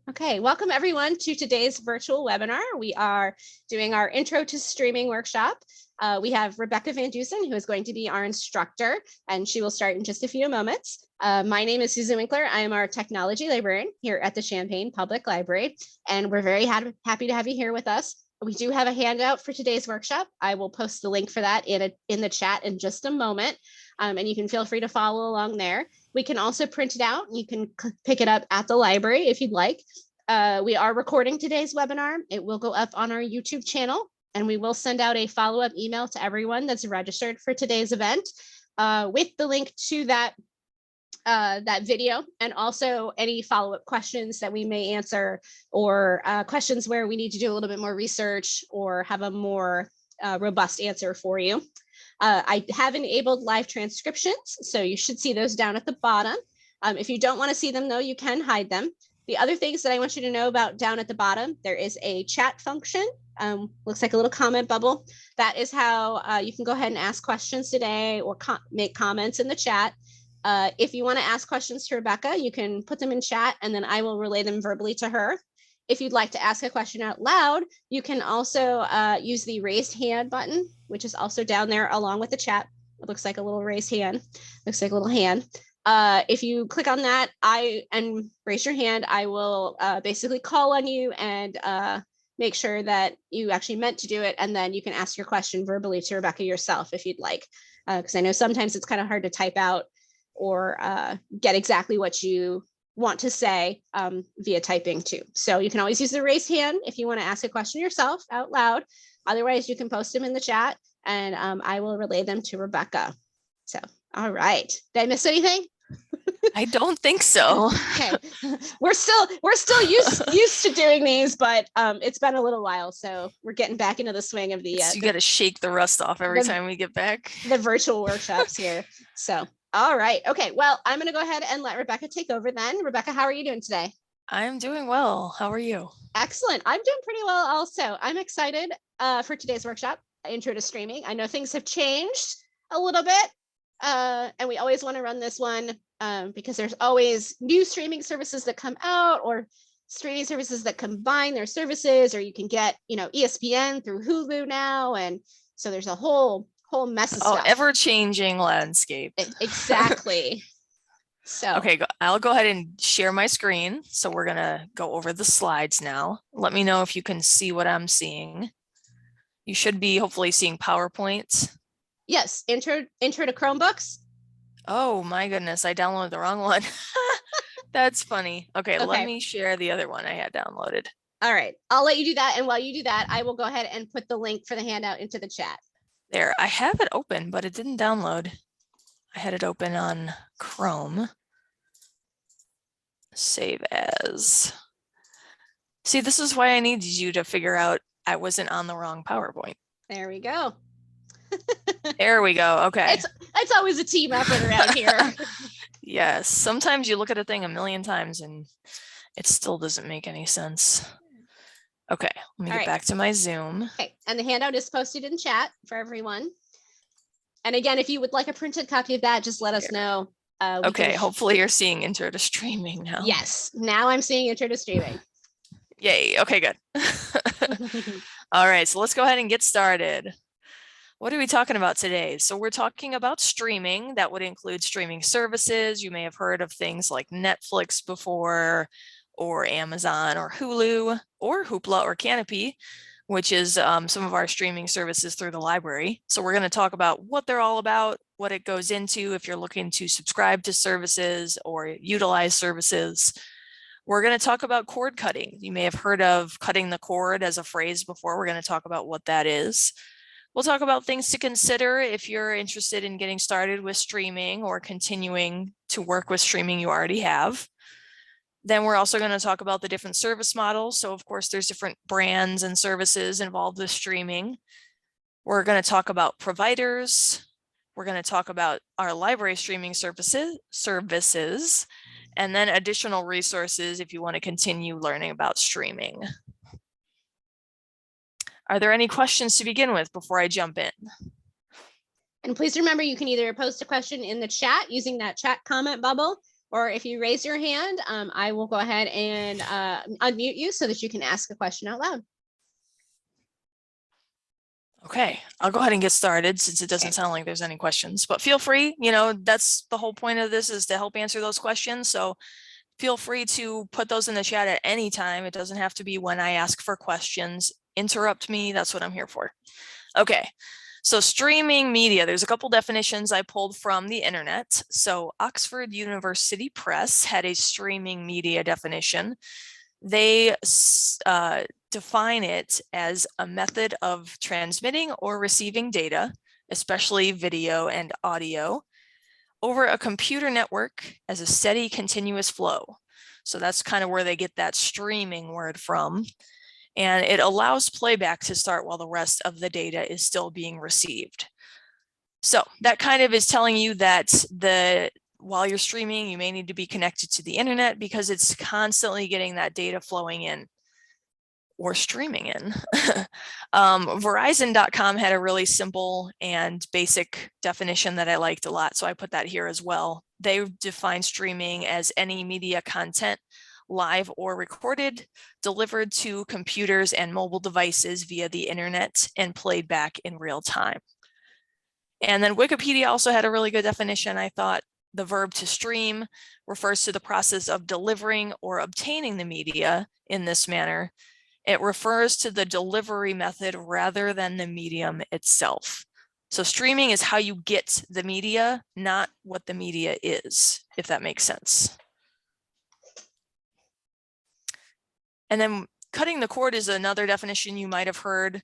Okay, welcome everyone to today's virtual webinar. We are doing our intro to streaming workshop. We have Rebecca Van Dusen, who is going to be our instructor, and she will start in just a few moments. My name is Susan Winkler. I am our technology librarian here at the Champaign Public Library, and we're very happy to have you here with us. We do have a handout for today's workshop. I will post the link for that in the chat in just a moment, and you can feel free to follow along there. We can also print it out. You can pick it up at the library if you'd like. We are recording today's webinar. It will go up on our YouTube channel, and we will send out a follow-up email to everyone that's registered for today's event with the link to that video, and also any follow-up questions that we may answer, or questions where we need to do a little bit more research or have a more robust answer for you. I have enabled live transcriptions, so you should see those down at the bottom. If you don't want to see them, though, you can hide them. The other things that I want you to know about down at the bottom, there is a chat function. Looks like a little comment bubble. That is how you can go ahead and ask questions today, or make comments in the chat. If you want to ask questions to Rebecca, you can put them in chat, and then I will relay them verbally to her. If you'd like to ask a question out loud, you can also use the raised hand button, which is also down there along with the chat. It looks like a little raised hand, looks like a little hand. If you click on that and raise your hand, I will basically call on you and make sure that you actually meant to do it, and then you can ask your question verbally to Rebecca yourself if you'd like, because I know sometimes it's kind of hard to type out or get exactly what you want to say via typing too. So you can always use the raise hand if you want to ask a question yourself out loud. Otherwise, you can post them in the chat, and I will relay them to Rebecca. So, all right. Did I miss anything? I don't think so. Okay, we're still used to doing these, but it's been a little while, so we're getting back into the swing of the. You got to shake the rust off every time we get back. The virtual workshops here. So, all right, okay. Well, I'm going to go ahead and let Rebecca take over then. Rebecca, how are you doing today? I'm doing well. How are you? Excellent. I'm doing pretty well also. I'm excited for today's workshop, Intro to Streaming. I know things have changed a little bit, and we always want to run this one because there's always new streaming services that come out, or streaming services that combine their services, or you can get, ESPN through Hulu now. And so there's a whole mess of stuff. Ever-changing landscape. Exactly. So okay, I'll go ahead and share my screen. So we're gonna go over the slides now. Let me know if you can see what I'm seeing. You should be hopefully seeing PowerPoint. Yes, intro to Chromebooks. Oh my goodness, I downloaded the wrong one. That's funny. Okay, let me share the other one I had downloaded. All right, I'll let you do that. And while you do that, I will go ahead and put the link for the handout into the chat. There, I have it open, but it didn't download. I had it open on Chrome. Save as. See, this is why I needed you to figure out I wasn't on the wrong PowerPoint. There we go. There we go. Okay. It's always a team effort around here. Yes. Sometimes you look at a thing a million times and it still doesn't make any sense. Okay. Let me get back to my Zoom. Okay. And the handout is posted in chat for everyone. And again, if you would like a printed copy of that, just let us know. Okay. Hopefully you're seeing Intro to Streaming now. Yes. Now I'm seeing Intro to Streaming. Yay. Okay, good. All right. So let's go ahead and get started. What are we talking about today? So we're talking about streaming. That would include streaming services. You may have heard of things like Netflix before, or Amazon, or Hulu, or Hoopla or Canopy, which is some of our streaming services through the library. So we're going to talk about what they're all about, what it goes into if you're looking to subscribe to services or utilize services. We're going to talk about cord cutting. You may have heard of cutting the cord as a phrase before. We're going to talk about what that is. We'll talk about things to consider if you're interested in getting started with streaming or continuing to work with streaming you already have. Then we're also going to talk about the different service models. So of course, there's different brands and services involved with streaming. We're going to talk about providers. We're going to talk about our library streaming services, and then additional resources if you want to continue learning about streaming. Are there any questions to begin with before I jump in? And please remember, you can either post a question in the chat using that chat comment bubble, or if you raise your hand, I will go ahead and unmute you so that you can ask a question out loud. Okay, I'll go ahead and get started since it doesn't sound like there's any questions, but feel free, that's the whole point of this, is to help answer those questions. So feel free to put those in the chat at any time. It doesn't have to be when I ask for questions. Interrupt me, that's what I'm here for. Okay, so streaming media, there's a couple definitions I pulled from the internet. So Oxford University Press had a streaming media definition. They define it as a method of transmitting or receiving data, especially video and audio, over a computer network as a steady, continuous flow. So that's kind of where they get that streaming word from. And it allows playback to start while the rest of the data is still being received. So that kind of is telling you that while you're streaming, you may need to be connected to the internet because it's constantly getting that data flowing in or streaming in. Verizon.com had a really simple and basic definition that I liked a lot, so I put that here as well. They define streaming as any media content, live or recorded, delivered to computers and mobile devices via the internet and played back in real time. And then Wikipedia also had a really good definition, I thought. The verb to stream refers to the process of delivering or obtaining the media in this manner. It refers to the delivery method rather than the medium itself. So streaming is how you get the media, not what the media is, if that makes sense. And then cutting the cord is another definition you might have heard.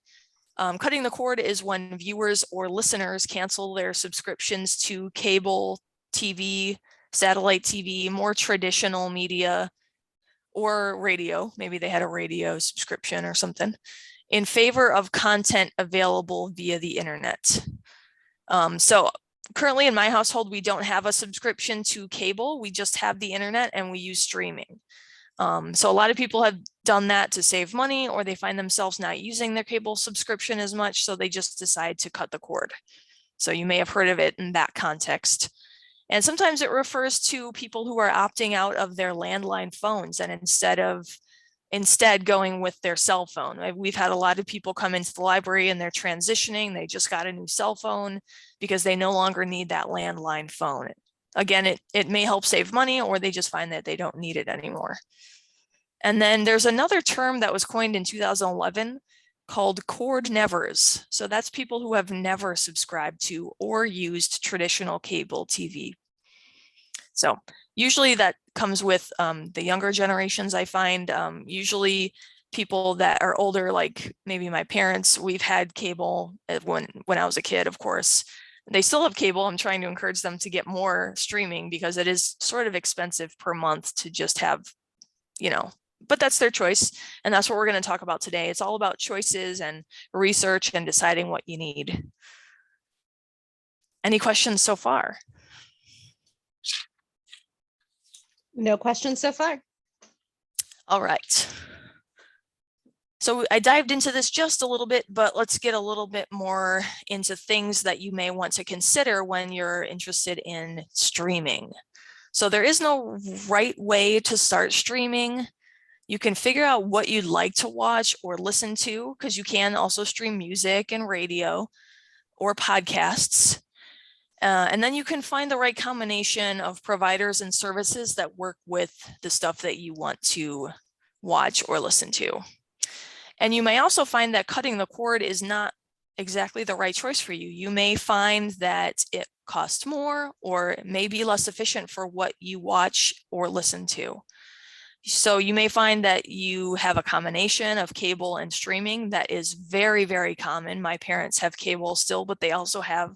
Cutting the cord is when viewers or listeners cancel their subscriptions to cable TV, satellite TV, more traditional media, or radio. Maybe they had a radio subscription or something, in favor of content available via the internet. So currently in my household, we don't have a subscription to cable. We just have the internet and we use streaming. So a lot of people have done that to save money, or they find themselves not using their cable subscription as much, so they just decide to cut the cord. So you may have heard of it in that context. And sometimes it refers to people who are opting out of their landline phones and instead going with their cell phone. We've had a lot of people come into the library and they're transitioning. They just got a new cell phone because they no longer need that landline phone. Again, it may help save money, or they just find that they don't need it anymore. And then there's another term that was coined in 2011 called cord nevers. So that's people who have never subscribed to or used traditional cable TV. So usually that comes with the younger generations, I find. Usually people that are older, like maybe my parents, we've had cable when I was a kid, of course. They still have cable. I'm trying to encourage them to get more streaming because it is sort of expensive per month to just have, but that's their choice. And that's what we're going to talk about today. It's all about choices and research and deciding what you need. Any questions so far? No questions so far. All right. So I dived into this just a little bit, but let's get a little bit more into things that you may want to consider when you're interested in streaming. So there is no right way to start streaming. You can figure out what you'd like to watch or listen to, because you can also stream music and radio or podcasts. And then you can find the right combination of providers and services that work with the stuff that you want to watch or listen to. And you may also find that cutting the cord is not exactly the right choice for you. You may find that it costs more or may be less efficient for what you watch or listen to. So you may find that you have a combination of cable and streaming that is very, very common. My parents have cable still, but they also have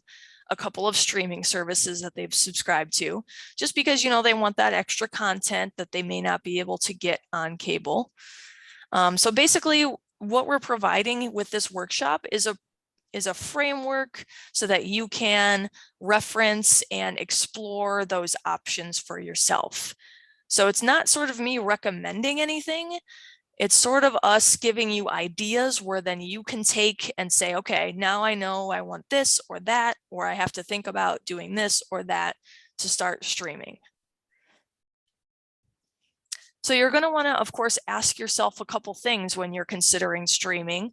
a couple of streaming services that they've subscribed to, just because, they want that extra content that they may not be able to get on cable. So basically what we're providing with this workshop is a framework so that you can reference and explore those options for yourself. So it's not sort of me recommending anything. It's sort of us giving you ideas where then you can take and say, okay, now I know I want this or that, or I have to think about doing this or that to start streaming. So you're going to want to, of course, ask yourself a couple things when you're considering streaming.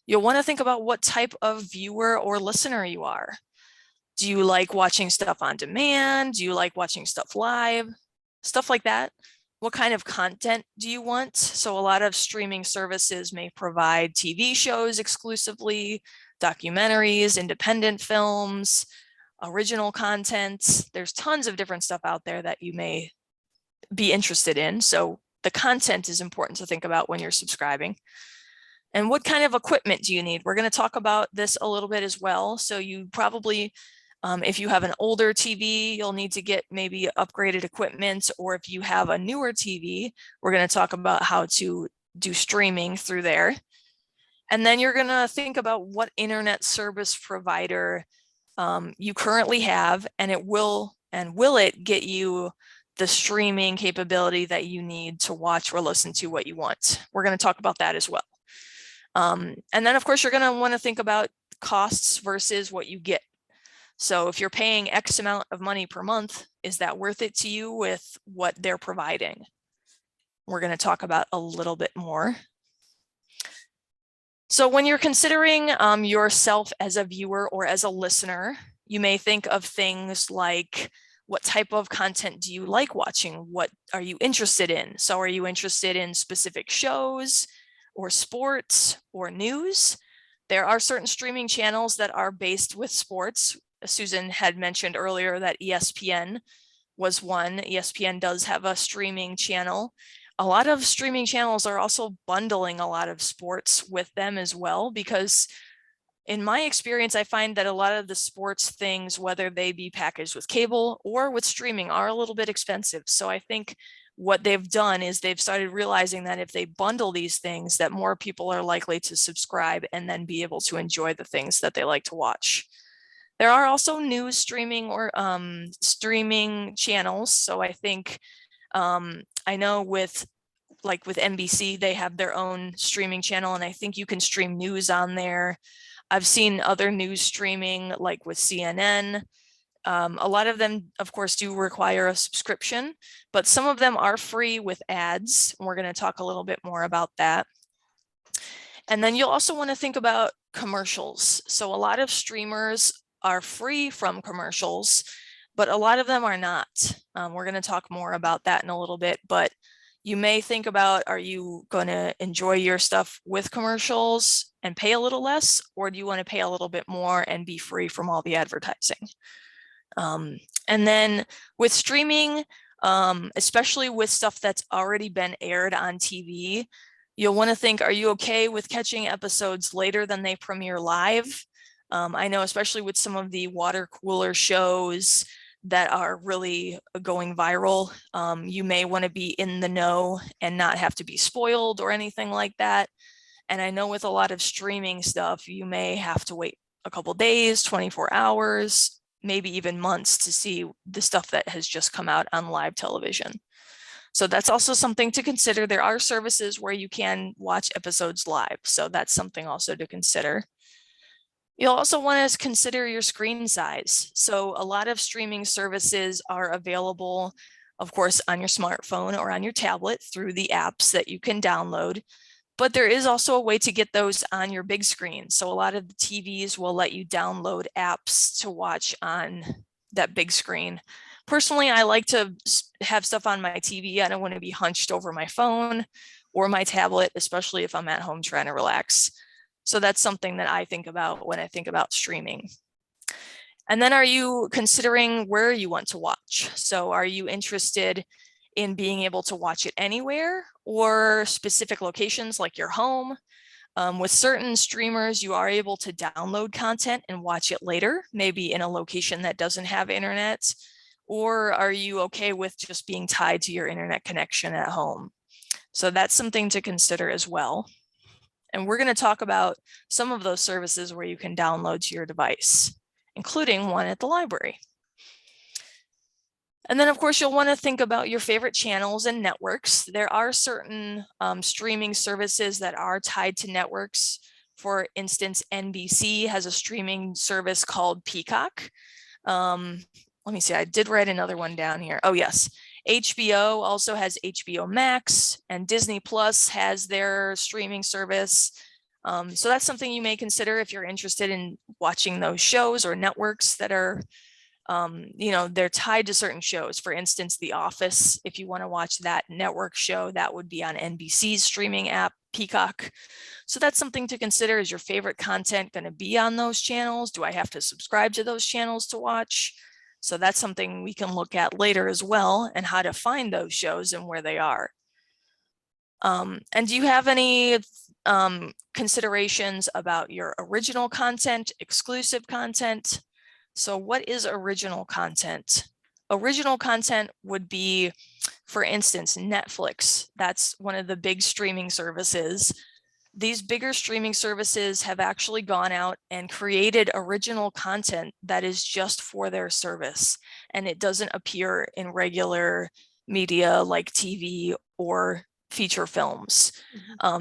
You'll want to think about what type of viewer or listener you are. Do you like watching stuff on demand? Do you like watching stuff live? Stuff like that. What kind of content do you want? So a lot of streaming services may provide TV shows exclusively, documentaries, independent films, original content. There's tons of different stuff out there that you may be interested in. So the content is important to think about when you're subscribing. And what kind of equipment do you need? We're going to talk about this a little bit as well. So you probably, if you have an older TV, you'll need to get maybe upgraded equipment, or if you have a newer TV, we're going to talk about how to do streaming through there. And then you're going to think about what internet service provider you currently have, and will it get you the streaming capability that you need to watch or listen to what you want. We're going to talk about that as well. And then, of course, you're going to want to think about costs versus what you get. So if you're paying X amount of money per month, is that worth it to you with what they're providing? We're going to talk about a little bit more. So when you're considering yourself as a viewer or as a listener, you may think of things like, what type of content do you like watching? What are you interested in? So are you interested in specific shows or sports or news? There are certain streaming channels that are based with sports. Susan had mentioned earlier that ESPN was one. ESPN does have a streaming channel. A lot of streaming channels are also bundling a lot of sports with them as well, because in my experience, I find that a lot of the sports things, whether they be packaged with cable or with streaming, are a little bit expensive. So I think what they've done is they've started realizing that if they bundle these things, that more people are likely to subscribe and then be able to enjoy the things that they like to watch. There are also news streaming or streaming channels. So I think, I know with NBC, they have their own streaming channel, and I think you can stream news on there. I've seen other news streaming, like with CNN. A lot of them, of course, do require a subscription, but some of them are free with ads. And we're going to talk a little bit more about that. And then you'll also want to think about commercials. So a lot of streamers are free from commercials, but a lot of them are not. We're going to talk more about that in a little bit, but you may think about, are you going to enjoy your stuff with commercials and pay a little less, or do you want to pay a little bit more and be free from all the advertising? And then with streaming, especially with stuff that's already been aired on TV, you'll want to think, are you okay with catching episodes later than they premiere live? I know, especially with some of the water cooler shows that are really going viral, you may want to be in the know and not have to be spoiled or anything like that. And I know with a lot of streaming stuff, you may have to wait a couple days, 24 hours, maybe even months to see the stuff that has just come out on live television. So that's also something to consider. There are services where you can watch episodes live, so that's something also to consider. You'll also want to consider your screen size. So a lot of streaming services are available, of course, on your smartphone or on your tablet through the apps that you can download. But there is also a way to get those on your big screen. So a lot of the TVs will let you download apps to watch on that big screen. Personally, I like to have stuff on my TV. I don't want to be hunched over my phone or my tablet, especially if I'm at home trying to relax. So that's something that I think about when I think about streaming. And then, are you considering where you want to watch? So are you interested in being able to watch it anywhere, or specific locations like your home? With certain streamers, you are able to download content and watch it later, maybe in a location that doesn't have internet. Or are you okay with just being tied to your internet connection at home? So that's something to consider as well. And we're going to talk about some of those services where you can download to your device, including one at the library. And then, of course, you'll want to think about your favorite channels and networks. There are certain streaming services that are tied to networks. For instance, NBC has a streaming service called Peacock. Let me see, I did write another one down here. Oh, yes. HBO also has HBO Max, and Disney Plus has their streaming service. So that's something you may consider if you're interested in watching those shows or networks that are, they're tied to certain shows. For instance, The Office, if you want to watch that network show, that would be on NBC's streaming app, Peacock. So that's something to consider. Is your favorite content going to be on those channels? Do I have to subscribe to those channels to watch? So that's something we can look at later as well, and how to find those shows and where they are. And do you have any considerations about your original content, exclusive content? So what is original content? Original content would be, for instance, Netflix. That's one of the big streaming services. These bigger streaming services have actually gone out and created original content that is just for their service, and it doesn't appear in regular media like TV or feature films.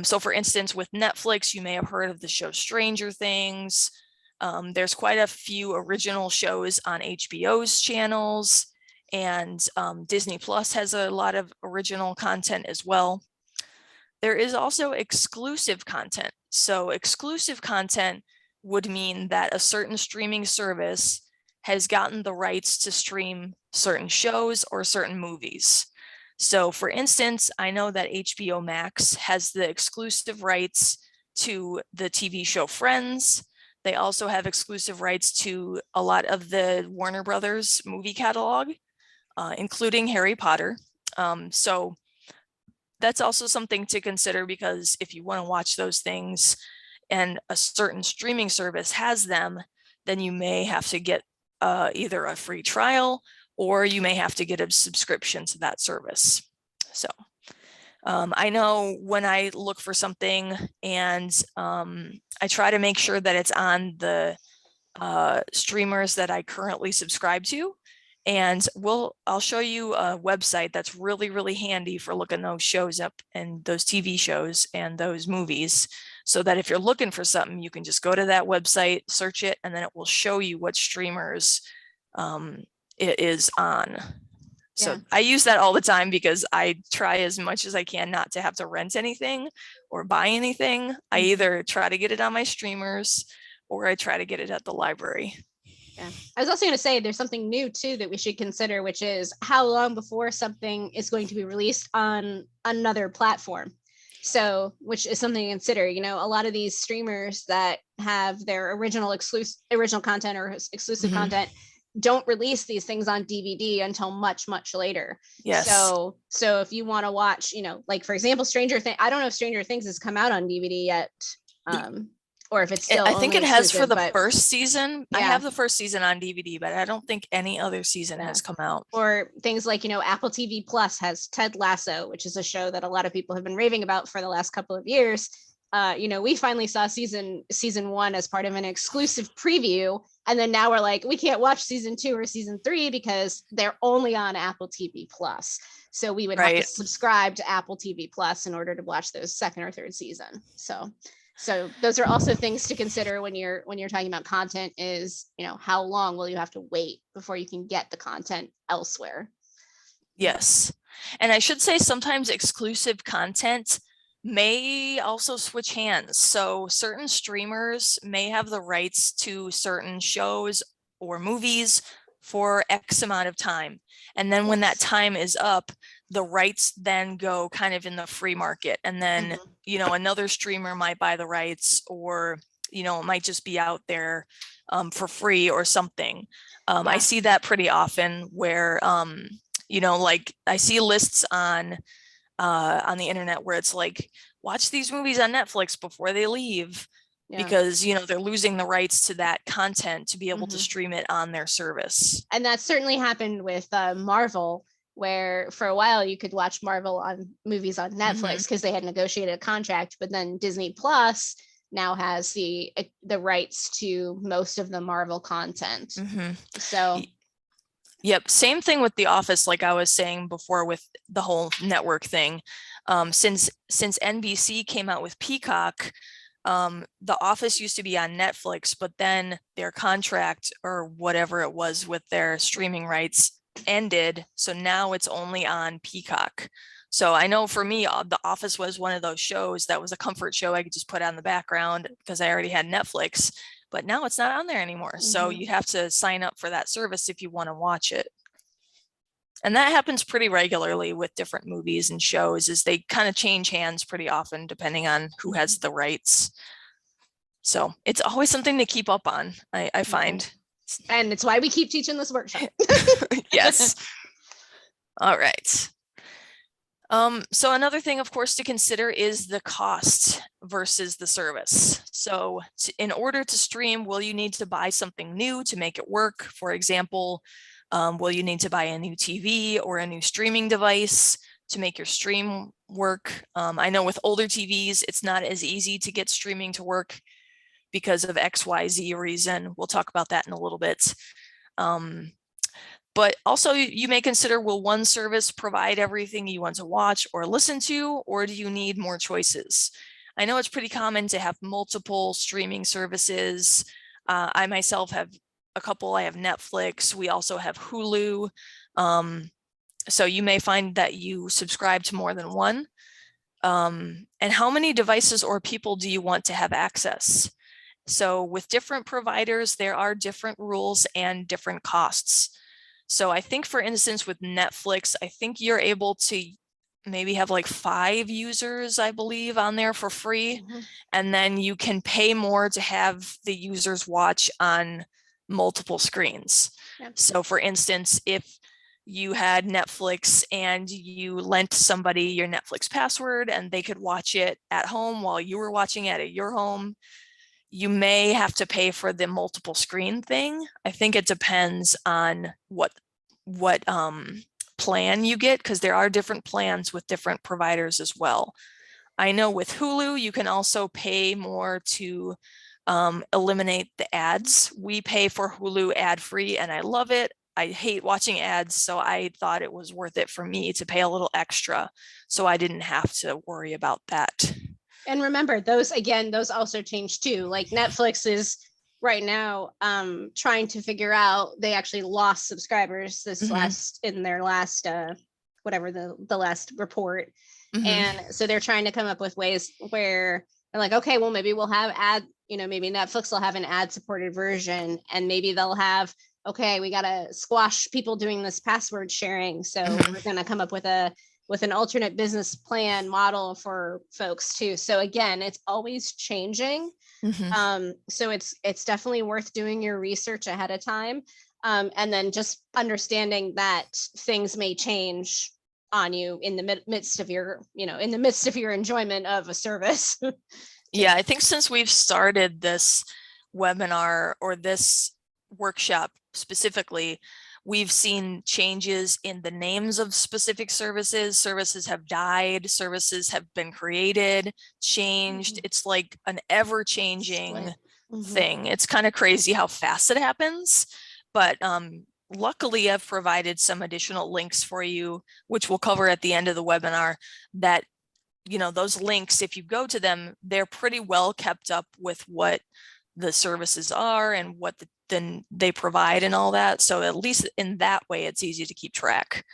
So for instance, with Netflix, you may have heard of the show Stranger Things. There's quite a few original shows on HBO's channels, and Disney Plus has a lot of original content as well. There is also exclusive content. So exclusive content would mean that a certain streaming service has gotten the rights to stream certain shows or certain movies. So for instance, I know that HBO Max has the exclusive rights to the TV show Friends. They also have exclusive rights to a lot of the Warner Brothers movie catalog, including Harry Potter. So that's also something to consider, because if you want to watch those things and a certain streaming service has them, then you may have to get either a free trial, or you may have to get a subscription to that service. So I know when I look for something, and I try to make sure that it's on the streamers that I currently subscribe to. And I'll show you a website that's really, really handy for looking those shows up, and those TV shows and those movies, so that if you're looking for something, you can just go to that website, search it, and then it will show you what streamers it is on. So Yeah. I use that all the time, because I try as much as I can not to have to rent anything or buy anything. I either try to get it on my streamers, or I try to get it at the library. Yeah. I was also going to say there's something new too that we should consider, which is how long before something is going to be released on another platform. So, which is something to consider. You know, a lot of these streamers that have their original content or exclusive content don't release these things on DVD until much, much later. Yes. So if you want to watch, you know, like for example, Stranger Things, I don't know if Stranger Things has come out on DVD yet. Or if it's still, I think it has for the first season. Yeah. I have the first season on DVD, but I don't think any other season has come out. Or things like, you know, Apple TV Plus has Ted Lasso, which is a show that a lot of people have been raving about for the last couple of years. You know, we finally saw season 1 as part of an exclusive preview, and then now we're like, we can't watch season 2 or season 3 because they're only on Apple TV Plus. So we would have to subscribe to Apple TV Plus in order to watch those second or third season. So those are also things to consider when you're talking about content, is, you know, how long will you have to wait before you can get the content elsewhere? Yes. And I should say sometimes exclusive content may also switch hands. So certain streamers may have the rights to certain shows or movies for X amount of time. And then when that time is up, the rights then go kind of in the free market. And then, you know, another streamer might buy the rights, or, you know, it might just be out there for free or something. I see that pretty often where, you know, like I see lists on the internet where it's like, watch these movies on Netflix before they leave, because, you know, they're losing the rights to that content to be able to stream it on their service. And that certainly happened with Marvel, where for a while you could watch Marvel on movies on Netflix because they had negotiated a contract, but then Disney Plus now has the rights to most of the Marvel content. So yep, same thing with The Office, like I was saying before with the whole network thing. Since NBC came out with Peacock, The Office used to be on Netflix, but then their contract or whatever it was with their streaming rights ended. So now it's only on Peacock. So I know for me, The Office was one of those shows that was a comfort show I could just put on the background because I already had Netflix, but now it's not on there anymore. So you have to sign up for that service if you want to watch it. And that happens pretty regularly with different movies and shows, is they kind of change hands pretty often depending on who has the rights. So it's always something to keep up on, I find. And it's why we keep teaching this workshop. Yes. All right. So another thing, of course, to consider is the cost versus the service. So in order to stream, will you need to buy something new to make it work? For example, will you need to buy a new TV or a new streaming device to make your stream work? I know with older TVs, it's not as easy to get streaming to work because of XYZ reason. We'll talk about that in a little bit. But also you may consider, will one service provide everything you want to watch or listen to, or do you need more choices? I know it's pretty common to have multiple streaming services. I myself have a couple. I have Netflix. We also have Hulu. So you may find that you subscribe to more than one. And how many devices or people do you want to have access? So with different providers, there are different rules and different costs. So I think, for instance, with Netflix, I think you're able to maybe have like 5 users, I believe, on there for free. And then you can pay more to have the users watch on multiple screens. So for instance, if you had Netflix and you lent somebody your Netflix password and they could watch it at home while you were watching it at your home, you may have to pay for the multiple screen thing. I think it depends on what plan you get, because there are different plans with different providers as well. I know with Hulu, you can also pay more to eliminate the ads. We pay for Hulu ad-free and I love it. I hate watching ads, so I thought it was worth it for me to pay a little extra so I didn't have to worry about that. And remember, those also change too. Like Netflix is right now trying to figure out, they actually lost subscribers this in their last whatever the last report. And so they're trying to come up with ways where they're like, okay, well, maybe we'll have maybe Netflix will have an ad supported version, and maybe they'll have, okay, we got to squash people doing this password sharing. So we're going to come up with an alternate business plan model for folks too. So again, it's always changing. So it's definitely worth doing your research ahead of time. And then just understanding that things may change on you in the midst of your enjoyment of a service. Yeah, I think since we've started this webinar or this workshop specifically, we've seen changes in the names of specific services. Services have died, services have been created, changed. It's like an ever-changing thing. It's kind of crazy how fast it happens. But luckily, I've provided some additional links for you, which we'll cover at the end of the webinar, that those links, if you go to them, they're pretty well kept up with what the services are and what then they provide and all that. So at least in that way, it's easy to keep track.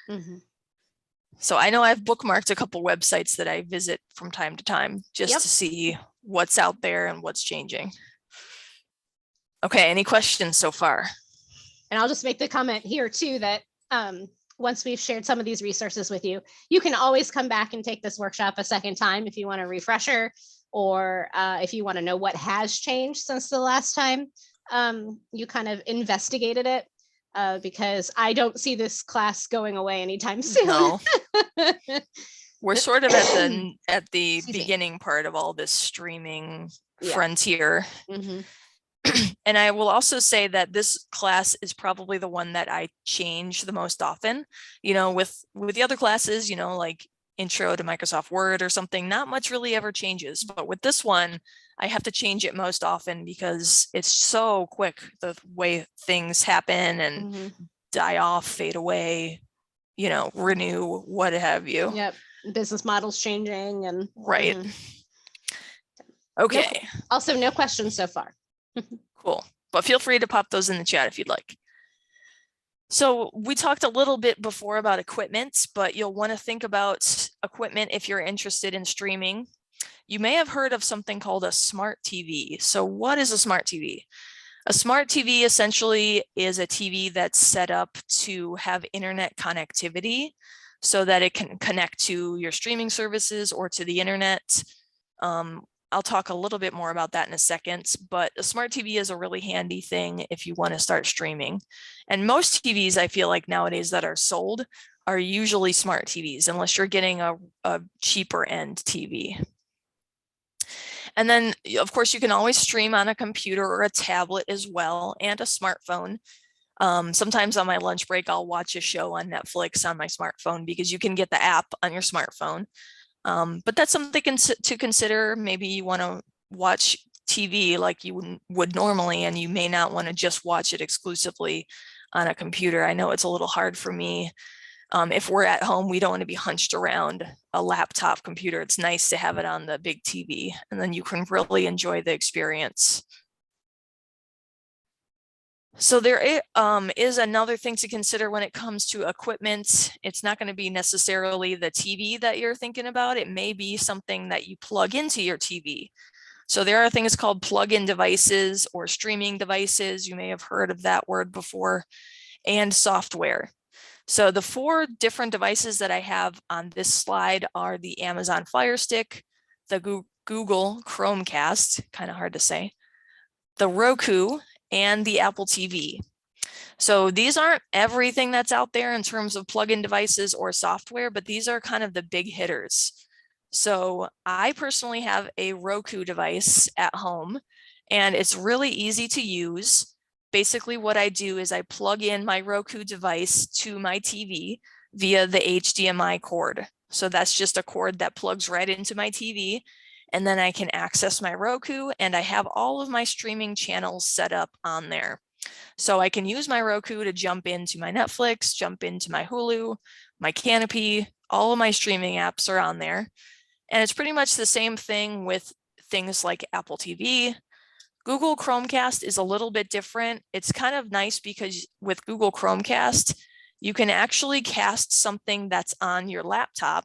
So I know I've bookmarked a couple websites that I visit from time to time just to see what's out there and what's changing. Okay, any questions so far? And I'll just make the comment here too that once we've shared some of these resources with you, you can always come back and take this workshop a second time if you want a refresher, or if you want to know what has changed since the last time you kind of investigated it, because I don't see this class going away anytime soon. No. We're sort of at the beginning part of all this streaming frontier. And I will also say that this class is probably the one that I change the most often. With the other classes, like Intro to Microsoft Word or something, not much really ever changes. But with this one, I have to change it most often because it's so quick, the way things happen and die off, fade away, renew, what have you. Yep. Business models changing and right. Okay. Also, no questions so far. Cool. But feel free to pop those in the chat if you'd like. So we talked a little bit before about equipment, but you'll want to think about equipment if you're interested in streaming. You may have heard of something called a smart TV. So what is a smart TV? A smart TV essentially is a TV that's set up to have internet connectivity so that it can connect to your streaming services or to the internet. I'll talk a little bit more about that in a second, but a smart TV is a really handy thing if you want to start streaming. And most TVs I feel like nowadays that are sold are usually smart TVs, unless you're getting a cheaper end TV. And then, of course, you can always stream on a computer or a tablet as well, and a smartphone. Sometimes on my lunch break, I'll watch a show on Netflix on my smartphone because you can get the app on your smartphone. But that's something to consider. Maybe you want to watch TV like you would normally, and you may not want to just watch it exclusively on a computer. I know it's a little hard for me. If we're at home, we don't want to be hunched around a laptop computer. It's nice to have it on the big TV, and then you can really enjoy the experience. So there is another thing to consider when it comes to equipment. It's not going to be necessarily the TV that you're thinking about. It may be something that you plug into your TV. So there are things called plug-in devices or streaming devices. You may have heard of that word before, and software. So the 4 different devices that I have on this slide are the Amazon Fire Stick, the Google Chromecast, kind of hard to say, the Roku, and the Apple TV. So these aren't everything that's out there in terms of plug-in devices or software, but these are kind of the big hitters. So I personally have a Roku device at home, and it's really easy to use. Basically, what I do is I plug in my Roku device to my TV via the HDMI cord. So that's just a cord that plugs right into my TV, and then I can access my Roku, and I have all of my streaming channels set up on there. So I can use my Roku to jump into my Netflix, jump into my Hulu, my Canopy, all of my streaming apps are on there. And it's pretty much the same thing with things like Apple TV. Google Chromecast is a little bit different. It's kind of nice because with Google Chromecast, you can actually cast something that's on your laptop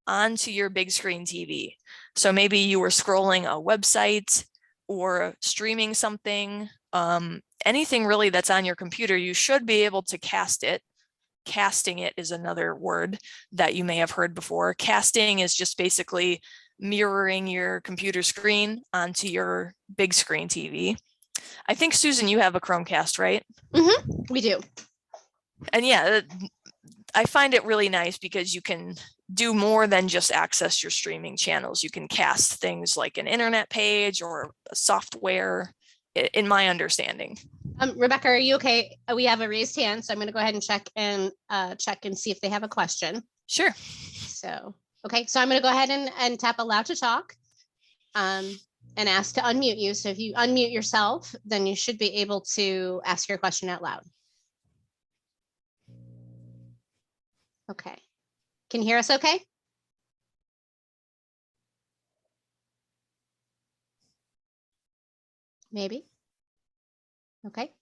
onto your big screen TV. So maybe you were scrolling a website or streaming something, anything really that's on your computer, you should be able to cast it. Casting it is another word that you may have heard before. Casting is just basically mirroring your computer screen onto your big screen TV. I think, Susan, you have a Chromecast, right? We do. And yeah, I find it really nice because you can do more than just access your streaming channels. You can cast things like an internet page or a software, in my understanding. Rebecca, are you okay? We have a raised hand, so I'm going to go ahead and check and see if they have a question. Sure. So, okay, so I'm going to go ahead and tap allow to talk, and ask to unmute you. So if you unmute yourself, then you should be able to ask your question out loud. Okay. Can you hear us okay? Maybe. Okay.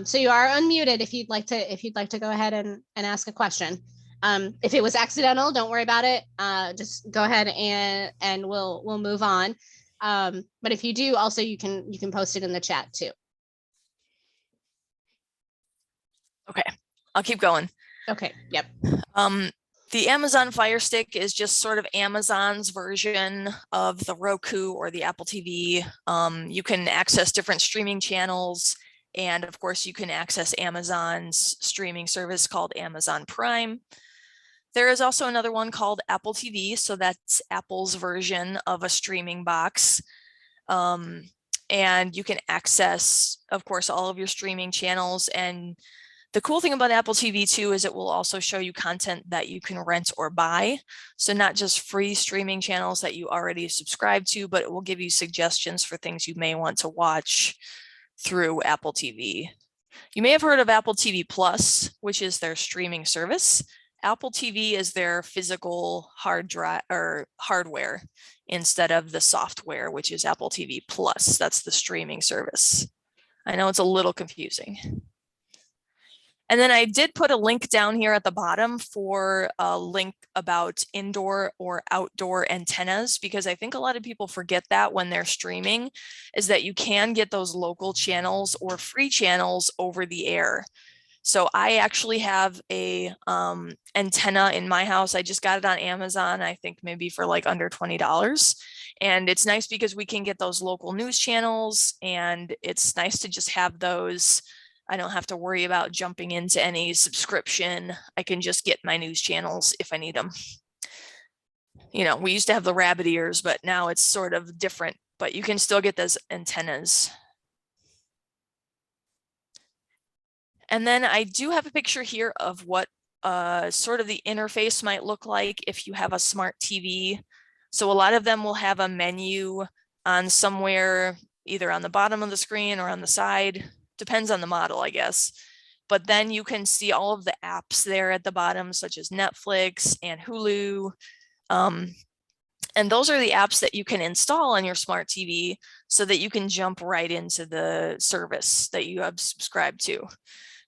So you are unmuted if you'd like to go ahead and ask a question. If it was accidental, don't worry about it. Just go ahead and we'll move on. But if you do, also you can post it in the chat too. Okay, I'll keep going. Okay. Yep. The Amazon Fire Stick is just sort of Amazon's version of the Roku or the Apple TV. You can access different streaming channels, and of course you can access Amazon's streaming service called Amazon Prime. There is also another one called Apple TV, so that's Apple's version of a streaming box. And you can access, of course, all of your streaming channels. And the cool thing about Apple TV too is it will also show you content that you can rent or buy. So not just free streaming channels that you already subscribe to, but it will give you suggestions for things you may want to watch through Apple TV. You may have heard of Apple TV Plus, which is their streaming service. Apple TV is their physical hard drive or hardware instead of the software, which is Apple TV Plus. That's the streaming service. I know it's a little confusing. And then I did put a link down here at the bottom for a link about indoor or outdoor antennas, because I think a lot of people forget that when they're streaming, is that you can get those local channels or free channels over the air. So I actually have a antenna in my house. I just got it on Amazon, I think maybe for like under $20. And it's nice because we can get those local news channels, and it's nice to just have those. I don't have to worry about jumping into any subscription. I can just get my news channels if I need them. You know, we used to have the rabbit ears, but now it's sort of different, but you can still get those antennas. And then I do have a picture here of what sort of the interface might look like if you have a smart TV. So a lot of them will have a menu on somewhere, either on the bottom of the screen or on the side. Depends on the model, I guess. But then you can see all of the apps there at the bottom, such as Netflix and Hulu. And those are the apps that you can install on your smart TV so that you can jump right into the service that you have subscribed to.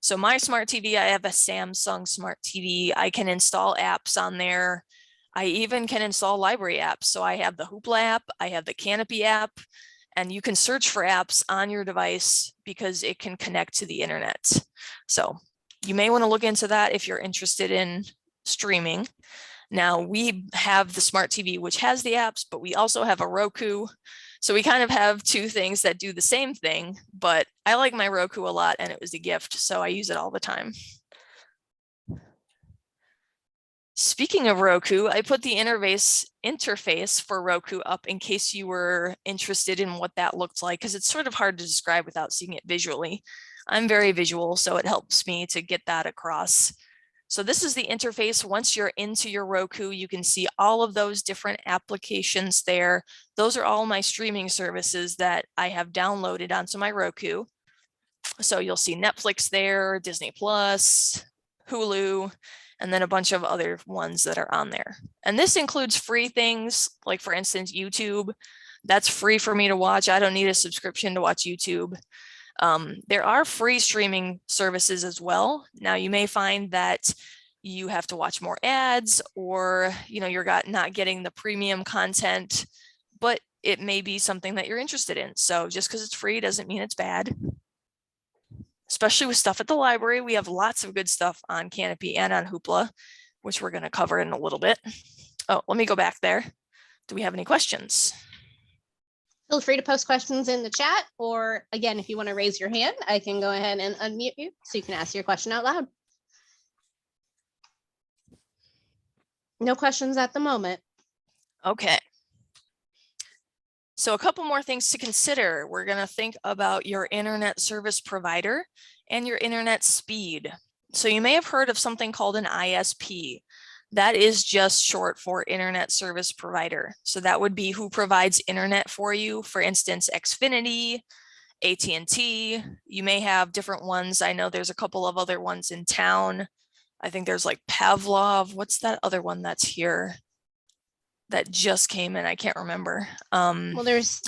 So my smart TV, I have a Samsung smart TV. I can install apps on there. I even can install library apps. So I have the Hoopla app, I have the Canopy app, and you can search for apps on your device because it can connect to the internet. So you may want to look into that if you're interested in streaming. Now we have the smart TV, which has the apps, but we also have a Roku. So we kind of have two things that do the same thing, but I like my Roku a lot and it was a gift, so I use it all the time. Speaking of Roku, I put the interface for Roku up in case you were interested in what that looked like, because it's sort of hard to describe without seeing it visually. I'm very visual, so it helps me to get that across. So this is the interface. Once you're into your Roku, you can see all of those different applications there. Those are all my streaming services that I have downloaded onto my Roku. So you'll see Netflix there, Disney Plus, Hulu, and then a bunch of other ones that are on there. And this includes free things, like for instance, YouTube. That's free for me to watch. I don't need a subscription to watch YouTube. There are free streaming services as well. Now you may find that you have to watch more ads, or you're not getting the premium content, but it may be something that you're interested in. So just because it's free doesn't mean it's bad. Especially with stuff at the library, we have lots of good stuff on Canopy and on Hoopla, which we're going to cover in a little bit. Oh, let me go back there. Do we have any questions? Feel free to post questions in the chat, or again, if you want to raise your hand, I can go ahead and unmute you so you can ask your question out loud. No questions at the moment. Okay. So a couple more things to consider. We're going to think about your internet service provider and your internet speed. So you may have heard of something called an ISP. That is just short for internet service provider. So that would be who provides internet for you. For instance, Xfinity, AT&T. You may have different ones. I know there's a couple of other ones in town. I think there's like Pavlov. What's that other one that's here that just came in? I can't remember. Well, there's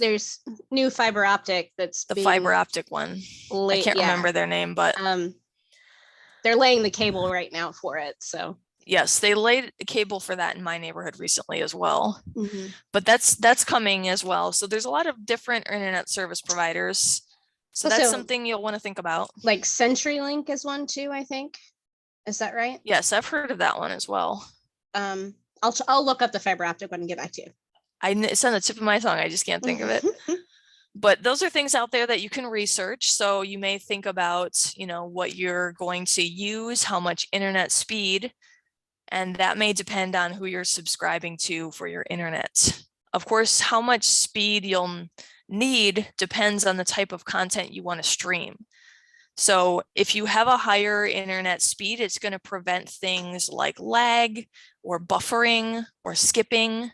new fiber optic that's the fiber optic one. I can't remember their name, but they're laying the cable right now for it. So yes, they laid a cable for that in my neighborhood recently as well. Mm-hmm. But that's coming as well. So there's a lot of different internet service providers. So that's something you'll want to think about. Like CenturyLink is one too, I think. Is that right? Yes, I've heard of that one as well. I'll look up the fiber optic one and get back to you. It's on the tip of my tongue. I just can't think of it. But those are things out there that you can research. So you may think about, what you're going to use, how much internet speed, and that may depend on who you're subscribing to for your internet. Of course, how much speed you'll need depends on the type of content you want to stream. So if you have a higher internet speed, it's going to prevent things like lag or buffering or skipping.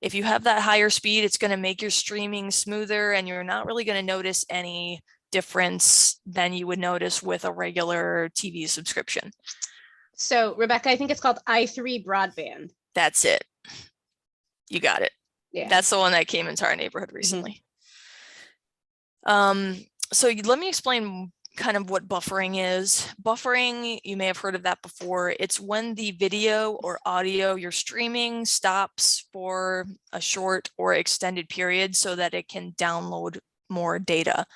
If you have that higher speed, it's going to make your streaming smoother, and you're not really going to notice any difference than you would notice with a regular TV subscription. So Rebecca, I think it's called i3 broadband. That's it. You got it. Yeah. That's the one that came into our neighborhood recently. So let me explain kind of what buffering is. Buffering, you may have heard of that before. It's when the video or audio you're streaming stops for a short or extended period so that it can download more data.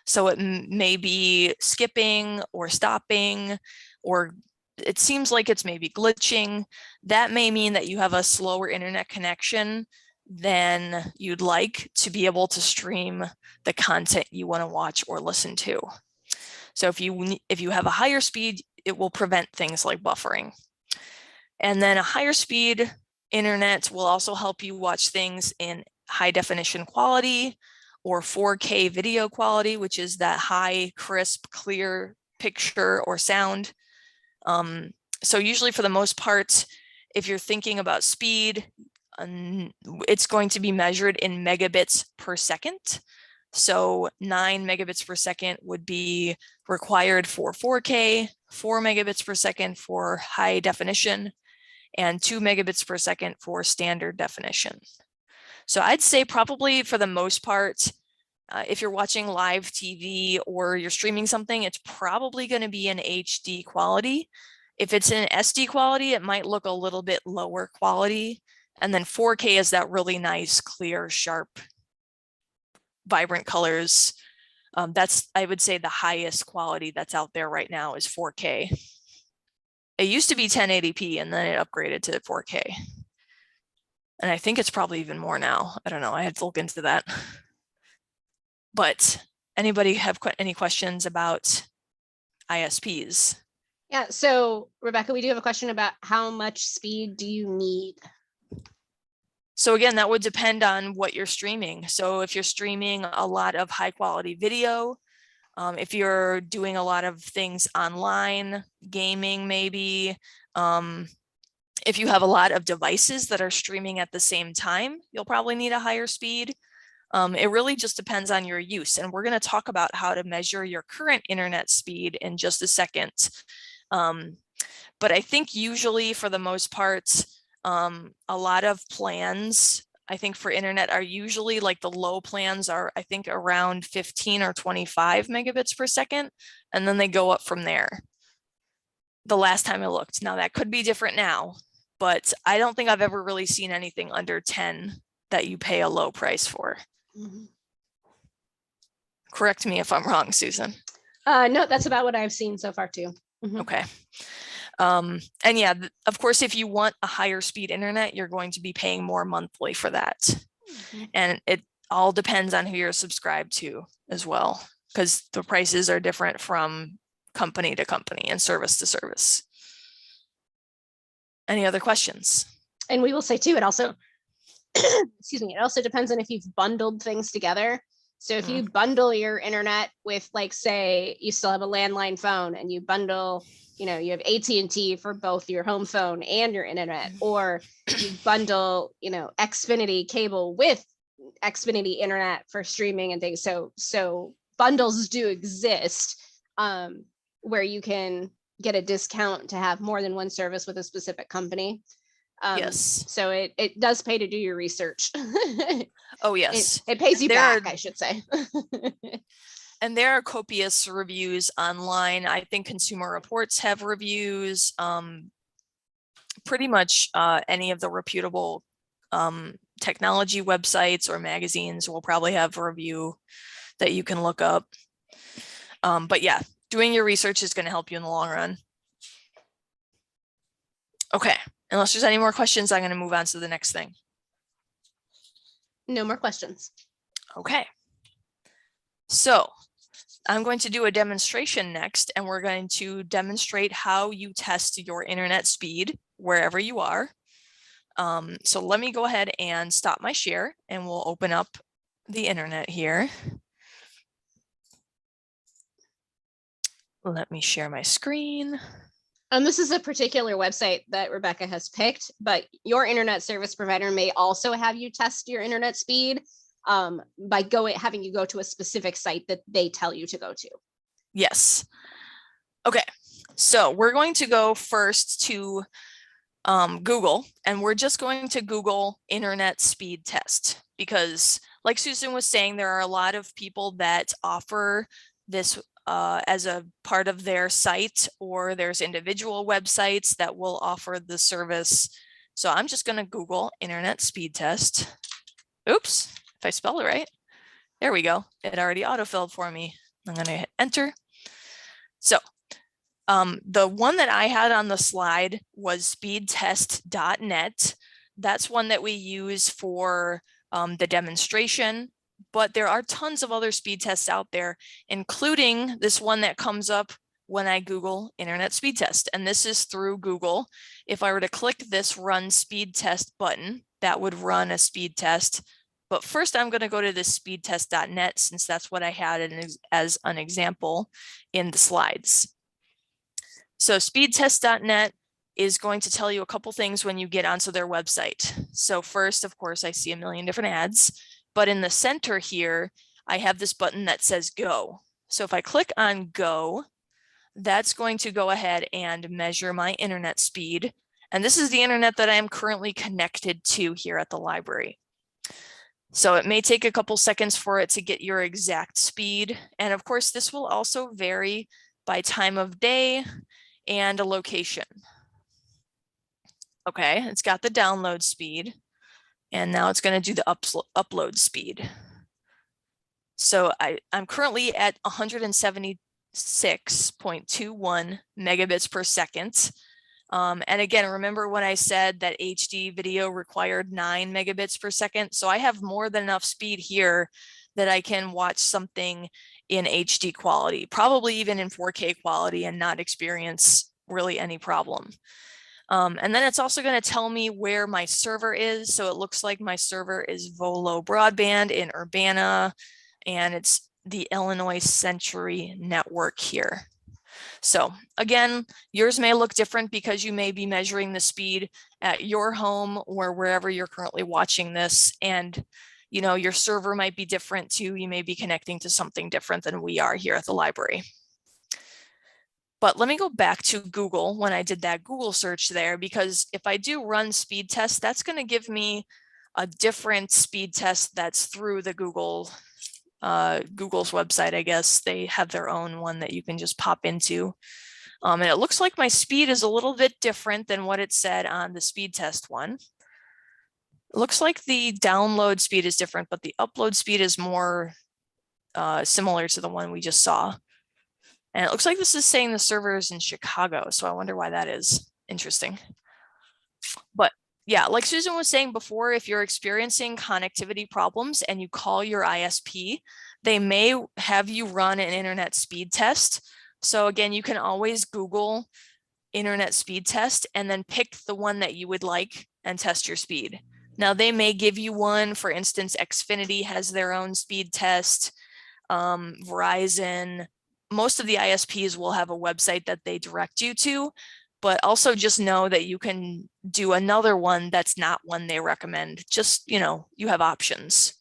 So it may be skipping or stopping, or it seems like it's maybe glitching. That may mean that you have a slower internet connection than you'd like to be able to stream the content you want to watch or listen to. So if you have a higher speed, it will prevent things like buffering. And then a higher speed internet will also help you watch things in high definition quality or 4K video quality, which is that high, crisp, clear picture or sound. So usually for the most part, if you're thinking about speed, it's going to be measured in megabits per second. So 9 megabits per second would be required for 4K, 4 megabits per second for high definition, and 2 megabits per second for standard definition. So I'd say probably for the most part, if you're watching live TV or you're streaming something, it's probably going to be in HD quality. If it's in SD quality, it might look a little bit lower quality. And then 4K is that really nice, clear, sharp, vibrant colors. That's, I would say, the highest quality that's out there right now is 4K. It used to be 1080p and then it upgraded to 4K. And I think it's probably even more now. I don't know. I had to look into that. But anybody have any questions about ISPs? Yeah, so Rebecca, we do have a question about how much speed do you need? So again, that would depend on what you're streaming. So if you're streaming a lot of high quality video, if you're doing a lot of things online, gaming maybe, if you have a lot of devices that are streaming at the same time, you'll probably need a higher speed. It really just depends on your use. And we're going to talk about how to measure your current internet speed in just a second. But I think usually for the most part, a lot of plans, I think for internet are usually like the low plans are, I think around 15 or 25 megabits per second, and then they go up from there. The last time I looked. Now that could be different now, but I don't think I've ever really seen anything under 10 that you pay a low price for. Mm-hmm. Correct me if I'm wrong, Susan. No, that's about what I've seen so far too. Mm-hmm. Okay. And yeah, of course, if you want a higher speed internet, you're going to be paying more monthly for that. Mm-hmm. And it all depends on who you're subscribed to as well, because the prices are different from company to company and service to service. Any other questions? And we will say too, it also, excuse me, it also depends on if you've bundled things together. So if you bundle your internet with, like, say you still have a landline phone and you bundle, you know, you have AT&T for both your home phone and your internet, or you bundle, you know, Xfinity cable with Xfinity internet for streaming and things. So bundles do exist, where you can get a discount to have more than one service with a specific company. Yes. So it does pay to do your research. Oh, yes. It pays you back, I should say. And there are copious reviews online. I think Consumer Reports have reviews. Pretty much any of the reputable technology websites or magazines will probably have a review that you can look up. But yeah, doing your research is going to help you in the long run. Okay, unless there's any more questions, I'm going to move on to the next thing. No more questions. Okay. So I'm going to do a demonstration next, and we're going to demonstrate how you test your internet speed wherever you are. So let me go ahead and stop my share, and we'll open up the internet here. Let me share my screen. This is a particular website that Rebecca has picked, but your internet service provider may also have you test your internet speed by having you go to a specific site that they tell you to go to. Yes. Okay, so we're going to go first to Google, and we're just going to Google internet speed test, because like Susan was saying, there are a lot of people that offer this as a part of their site, or there's individual websites that will offer the service. So I'm just going to Google internet speed test. Oops, if I spell it right. There we go. It already autofilled for me. I'm going to hit enter. So the one that I had on the slide was speedtest.net. That's one that we use for the demonstration, but there are tons of other speed tests out there, including this one that comes up when I Google internet speed test. And this is through Google. If I were to click this run speed test button, that would run a speed test. But first I'm going to go to this speedtest.net, since that's what I had as an example in the slides. So speedtest.net is going to tell you a couple things when you get onto their website. So first, of course, I see a million different ads, but in the center here, I have this button that says go. So if I click on go, that's going to go ahead and measure my internet speed. And this is the internet that I am currently connected to here at the library. So it may take a couple seconds for it to get your exact speed. And of course, this will also vary by time of day and a location. Okay, it's got the download speed, and now it's going to do the upload speed. So I'm currently at 176.21 megabits per second. And again, remember when I said that HD video required 9 megabits per second? So I have more than enough speed here that I can watch something in HD quality, probably even in 4K quality, and not experience really any problem. And then it's also going to tell me where my server is. So it looks like my server is Volo Broadband in Urbana, and it's the Illinois Century Network here. So again, yours may look different because you may be measuring the speed at your home or wherever you're currently watching this. And you know, your server might be different too. You may be connecting to something different than we are here at the library. But let me go back to Google when I did that Google search there, because if I do run speed test, that's going to give me a different speed test that's through the Google's website. I guess they have their own one that you can just pop into. And it looks like my speed is a little bit different than what it said on the speed test one. It looks like the download speed is different, but the upload speed is more similar to the one we just saw. And it looks like this is saying the server is in Chicago, so I wonder why that is. Interesting. But yeah, like Susan was saying before, if you're experiencing connectivity problems and you call your ISP, they may have you run an internet speed test. So again, you can always Google internet speed test and then pick the one that you would like and test your speed. Now they may give you one, for instance, Xfinity has their own speed test, Verizon. Most of the ISPs will have a website that they direct you to, but also just know that you can do another one that's not one they recommend. Just, you know, you have options.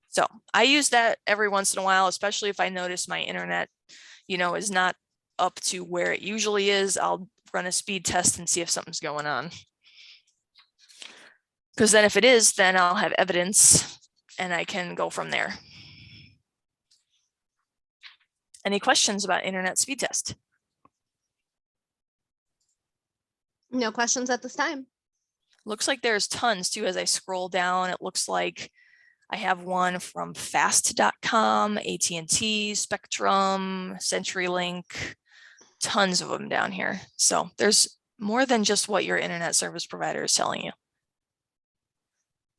So I use that every once in a while, especially if I notice my internet, you know, is not up to where it usually is. I'll run a speed test and see if something's going on. Because then if it is, then I'll have evidence and I can go from there. Any questions about internet speed test? No questions at this time. Looks like there's tons too. As I scroll down, it looks like I have one from fast.com, AT&T, Spectrum, CenturyLink, tons of them down here. So there's more than just what your internet service provider is telling you.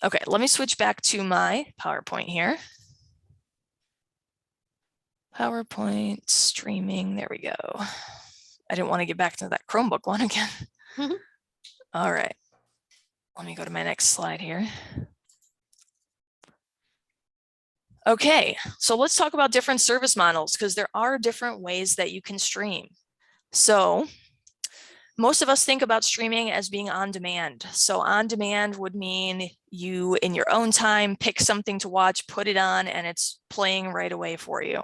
Okay, let me switch back to my PowerPoint here. PowerPoint streaming, there we go. I didn't want to get back to that Chromebook one again. All right, let me go to my next slide here. Okay, so let's talk about different service models, because there are different ways that you can stream. So most of us think about streaming as being on demand. So on demand would mean you, in your own time, pick something to watch, put it on, and it's playing right away for you.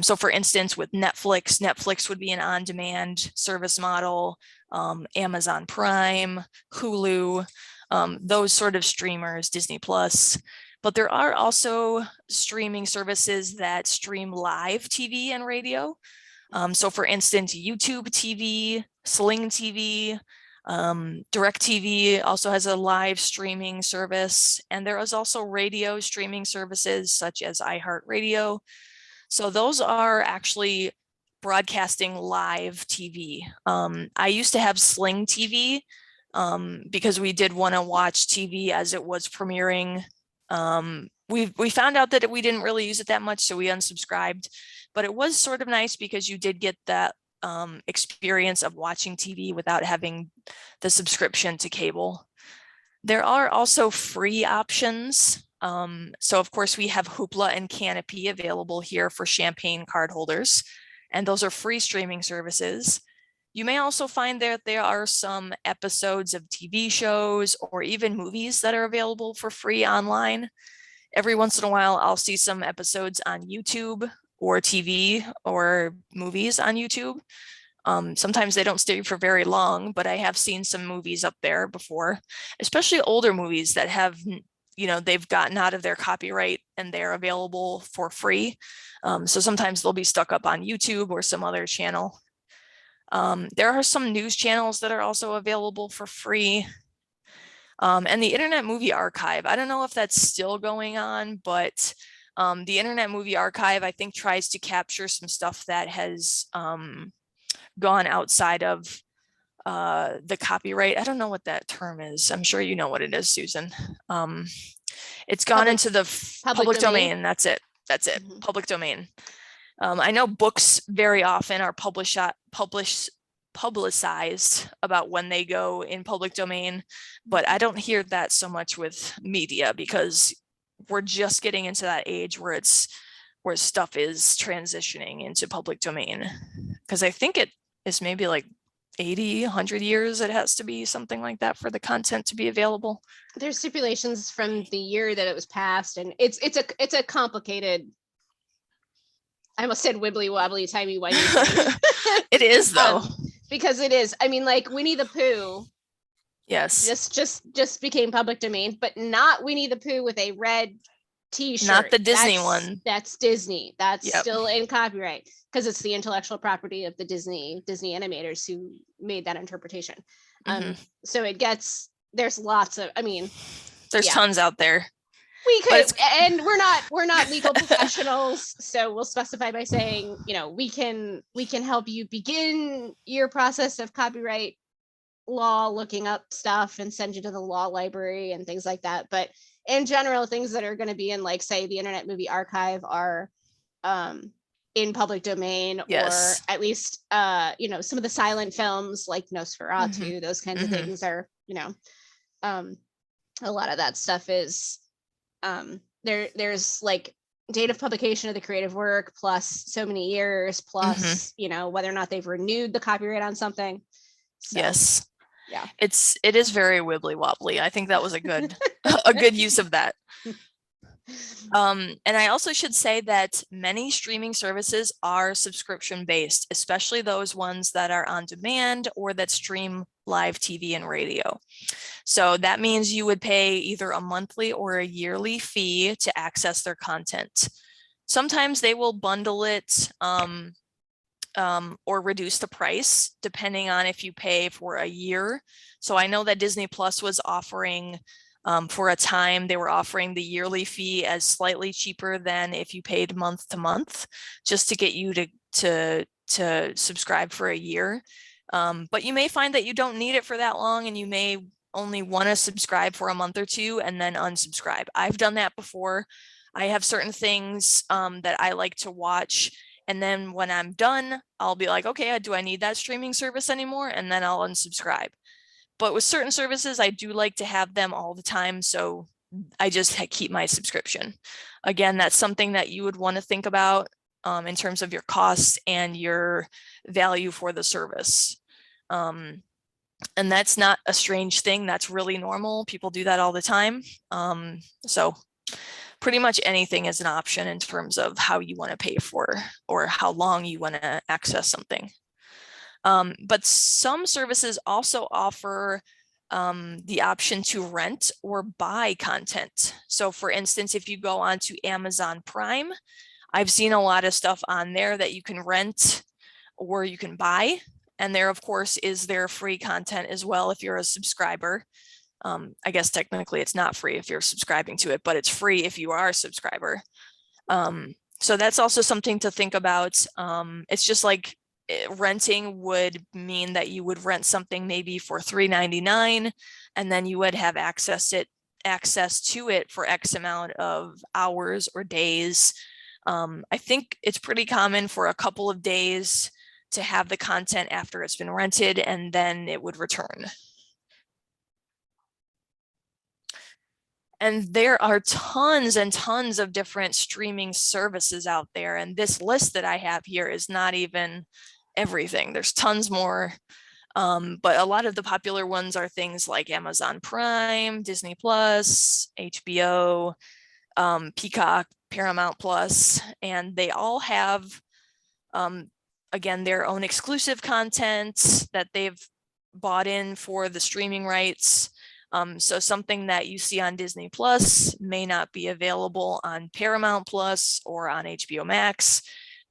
So for instance, with Netflix would be an on-demand service model, Amazon Prime, Hulu, those sort of streamers, Disney Plus. But there are also streaming services that stream live TV and radio. So for instance, YouTube TV, Sling TV, DirecTV also has a live streaming service, and there is also radio streaming services such as iHeartRadio. So those are actually broadcasting live TV. I used to have Sling TV because we did want to watch TV as it was premiering. We found out that we didn't really use it that much, so we unsubscribed. But it was sort of nice because you did get that experience of watching TV without having the subscription to cable. There are also free options. So of course we have Hoopla and Canopy available here for Champaign cardholders, and those are free streaming services. You may also find that there are some episodes of TV shows or even movies that are available for free online. Every once in a while, I'll see some episodes on YouTube or TV or movies on YouTube. Sometimes they don't stay for very long, but I have seen some movies up there before, especially older movies that have, they've gotten out of their copyright and they're available for free. So sometimes they'll be stuck up on YouTube or some other channel. There are some news channels that are also available for free. And the Internet Movie Archive, I don't know if that's still going on, but the Internet Movie Archive, I think, tries to capture some stuff that has gone outside of the copyright. I don't know what that term is. I'm sure you know what it is, Susan. It's gone into the public domain. That's it. Mm-hmm. Public domain. I know books very often are publicized about when they go in public domain, but I don't hear that so much with media because we're just getting into that age where stuff is transitioning into public domain. Because I think it is maybe like 80, 100 years it has to be, something like that, for the content to be available. There's stipulations from the year that it was passed, and it's a complicated, I almost said wibbly wobbly, timey wimey. It is though. Because it is. I mean, like Winnie the Pooh. Yes. Just became public domain, but not Winnie the Pooh with a red t-shirt. Not the Disney one. That's Disney. That's still in copyright because it's the intellectual property of the Disney animators who made that interpretation. So there's lots of, there's tons out there. We could, and we're not legal professionals, so we'll specify by saying, we can help you begin your process of copyright law, looking up stuff and send you to the law library and things like that. But in general, things that are going to be in, like, say, the Internet Movie Archive are in public domain, or at least some of the silent films like Nosferatu, those kinds of things are, a lot of that stuff is there's like date of publication of the creative work plus so many years plus whether or not they've renewed the copyright on something. So, yes. Yeah. It is very wibbly wobbly. I think that was a good use of that. And I also should say that many streaming services are subscription based, especially those ones that are on demand or that stream live TV and radio. So that means you would pay either a monthly or a yearly fee to access their content. Sometimes they will bundle it or reduce the price depending on if you pay for a year. So I know that Disney Plus was offering, for a time, they were offering the yearly fee as slightly cheaper than if you paid month to month, just to get you to subscribe for a year. But you may find that you don't need it for that long, and you may only want to subscribe for a month or two and then unsubscribe. I've done that before. I have certain things that I like to watch, and then when I'm done, I'll be like, okay, do I need that streaming service anymore? And then I'll unsubscribe. But with certain services, I do like to have them all the time, so I just keep my subscription. Again, that's something that you would want to think about in terms of your costs and your value for the service. And that's not a strange thing. That's really normal. People do that all the time. So pretty much anything is an option in terms of how you want to pay for or how long you want to access something. But some services also offer the option to rent or buy content. So for instance, if you go onto Amazon Prime, I've seen a lot of stuff on there that you can rent or you can buy. And there, of course, is their free content as well if you're a subscriber. I guess technically it's not free if you're subscribing to it, but it's free if you are a subscriber. So that's also something to think about. It's just like renting would mean that you would rent something maybe for $3.99, and then you would have access to it for X amount of hours or days. I think it's pretty common for a couple of days to have the content after it's been rented, and then it would return. And there are tons and tons of different streaming services out there. And this list that I have here is not even everything. There's tons more. But a lot of the popular ones are things like Amazon Prime, Disney Plus, HBO, Peacock, Paramount Plus, and they all have, again, their own exclusive content that they've bought in for the streaming rights. So something that you see on Disney Plus may not be available on Paramount Plus or on HBO Max,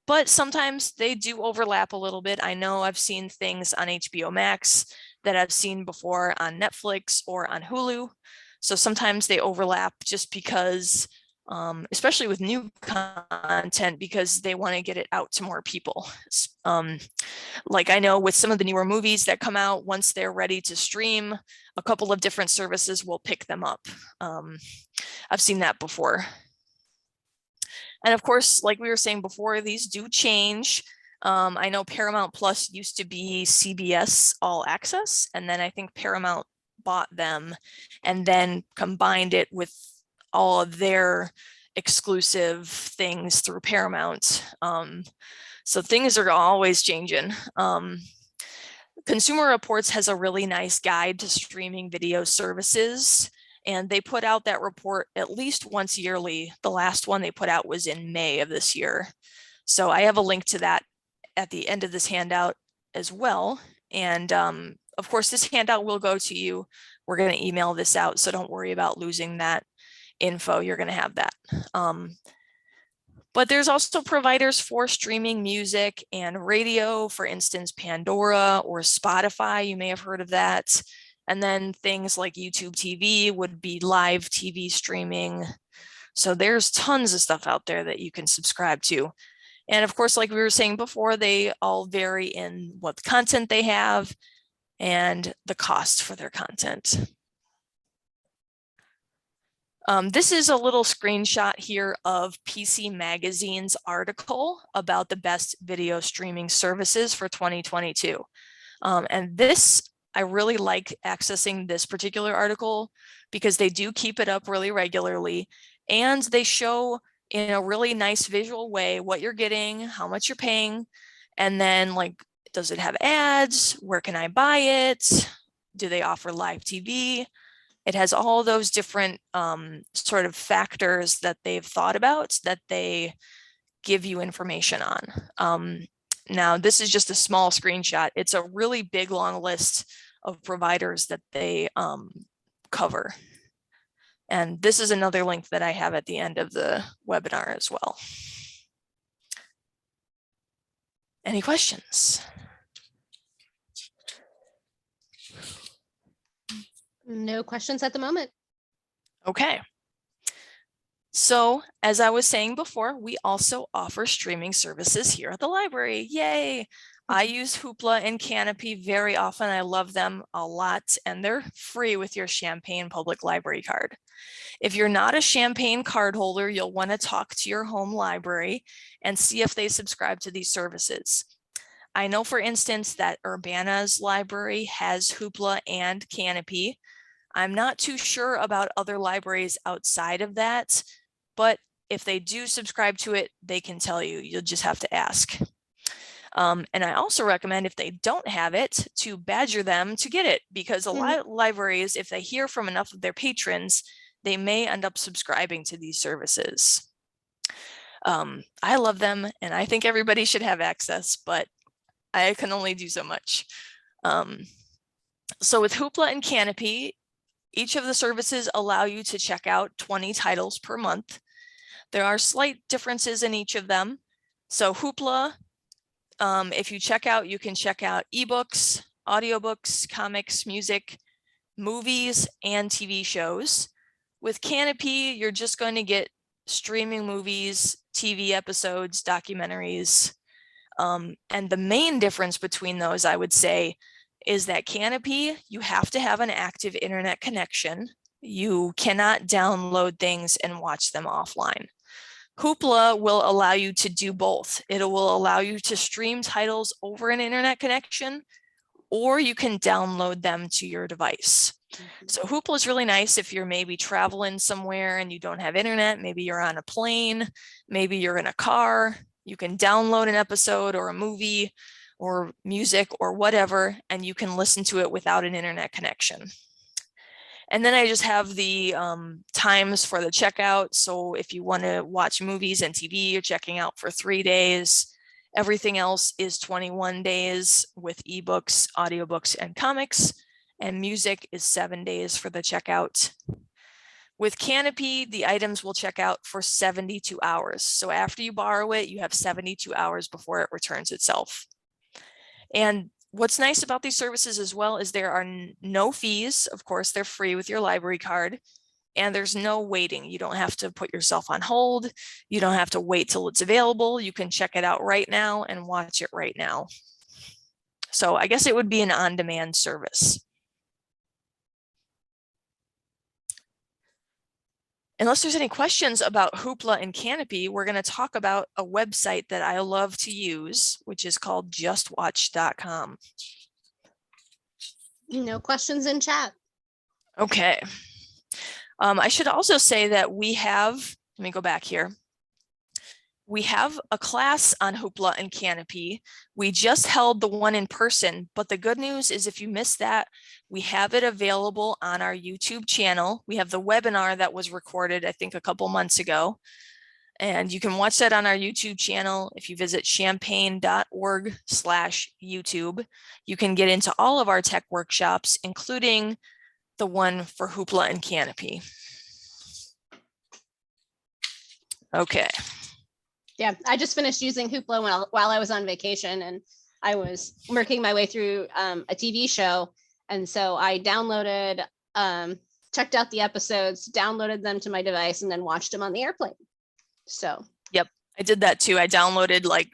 but sometimes they do overlap a little bit. I know I've seen things on HBO Max that I've seen before on Netflix or on Hulu. So sometimes they overlap just because, especially with new content, because they want to get it out to more people. Like I know with some of the newer movies that come out, once they're ready to stream, a couple of different services will pick them up. I've seen that before. And of course, like we were saying before, these do change. I know Paramount Plus used to be CBS All Access, and then I think Paramount bought them and then combined it with all of their exclusive things through Paramount. So things are always changing. Consumer Reports has a really nice guide to streaming video services, and they put out that report at least once yearly. The last one they put out was in May of this year. So I have a link to that at the end of this handout as well. And of course, this handout will go to you. We're going to email this out, so don't worry about losing that info. You're going to have that. But there's also providers for streaming music and radio, for instance, Pandora or Spotify. You may have heard of that. And then things like YouTube TV would be live TV streaming. So there's tons of stuff out there that you can subscribe to. And of course, like we were saying before, they all vary in what content they have and the cost for their content. This is a little screenshot here of PC Magazine's article about the best video streaming services for 2022. And this, I really like accessing this particular article because they do keep it up really regularly, and they show in a really nice visual way what you're getting, how much you're paying, and then like, does it have ads? Where can I buy it? Do they offer live TV? It has all those different sort of factors that they've thought about that they give you information on. Now, this is just a small screenshot. It's a really big, long list of providers that they cover. And this is another link that I have at the end of the webinar as well. Any questions? No questions at the moment. Okay. So as I was saying before, we also offer streaming services here at the library. Yay. I use Hoopla and Canopy very often. I love them a lot, and they're free with your Champaign Public Library card. If you're not a Champaign card holder, you'll want to talk to your home library and see if they subscribe to these services. I know, for instance, that Urbana's library has Hoopla and Canopy. I'm not too sure about other libraries outside of that, but if they do subscribe to it, they can tell you. You'll just have to ask. And I also recommend, if they don't have it, to badger them to get it, because a lot of libraries, if they hear from enough of their patrons, they may end up subscribing to these services. I love them, and I think everybody should have access, but I can only do so much. So with Hoopla and Canopy, each of the services allow you to check out 20 titles per month. There are slight differences in each of them. So Hoopla, if you check out, you can check out ebooks, audiobooks, comics, music, movies, and TV shows. With Canopy, you're just going to get streaming movies, TV episodes, documentaries. And the main difference between those, I would say, is that Canopy, you have to have an active internet connection. You cannot download things and watch them offline. Hoopla will allow you to do both. It will allow you to stream titles over an internet connection, or you can download them to your device. So Hoopla is really nice if you're maybe traveling somewhere and you don't have internet. Maybe you're on a plane, maybe you're in a car. You can download an episode or a movie or music or whatever, and you can listen to it without an internet connection. And then I just have the times for the checkout. So if you want to watch movies and TV, you're checking out for 3 days. Everything else is 21 days with ebooks, audiobooks, and comics. And music is 7 days for the checkout. With Canopy, the items will check out for 72 hours. So after you borrow it, you have 72 hours before it returns itself. And what's nice about these services as well is there are no fees. Of course, they're free with your library card, and there's no waiting. You don't have to put yourself on hold. You don't have to wait till it's available. You can check it out right now and watch it right now. So I guess it would be an on-demand service. Unless there's any questions about Hoopla and Canopy, we're going to talk about a website that I love to use, which is called justwatch.com. No questions in chat. Okay. I should also say that we have, let me go back here. We have a class on Hoopla and Canopy. We just held the one in person, but the good news is if you missed that, we have it available on our YouTube channel. We have the webinar that was recorded, I think, a couple months ago. And you can watch that on our YouTube channel. If you visit champaign.org/YouTube, you can get into all of our tech workshops, including the one for Hoopla and Canopy. Okay. Yeah, I just finished using Hoopla while I was on vacation, and I was working my way through a TV show. And so I downloaded, checked out the episodes, downloaded them to my device, and then watched them on the airplane. So. Yep, I did that too. I downloaded like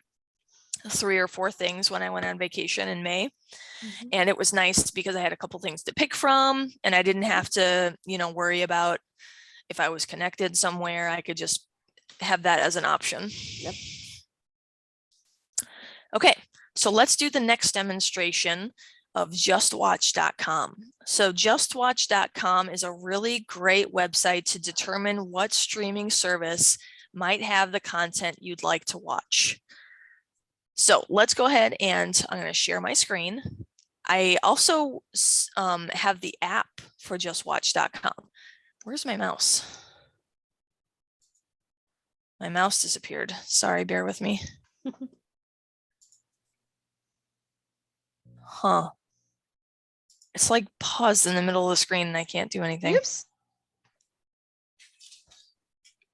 3 or 4 things when I went on vacation in May. And it was nice because I had a couple things to pick from, and I didn't have to, worry about if I was connected somewhere. I could just have that as an option. Yep. Okay, so let's do the next demonstration of justwatch.com. So justwatch.com is a really great website to determine what streaming service might have the content you'd like to watch. So let's go ahead and I'm going to share my screen. I also have the app for justwatch.com. Where's my mouse? My mouse disappeared. Sorry, bear with me. Huh. It's like paused in the middle of the screen and I can't do anything. Oops.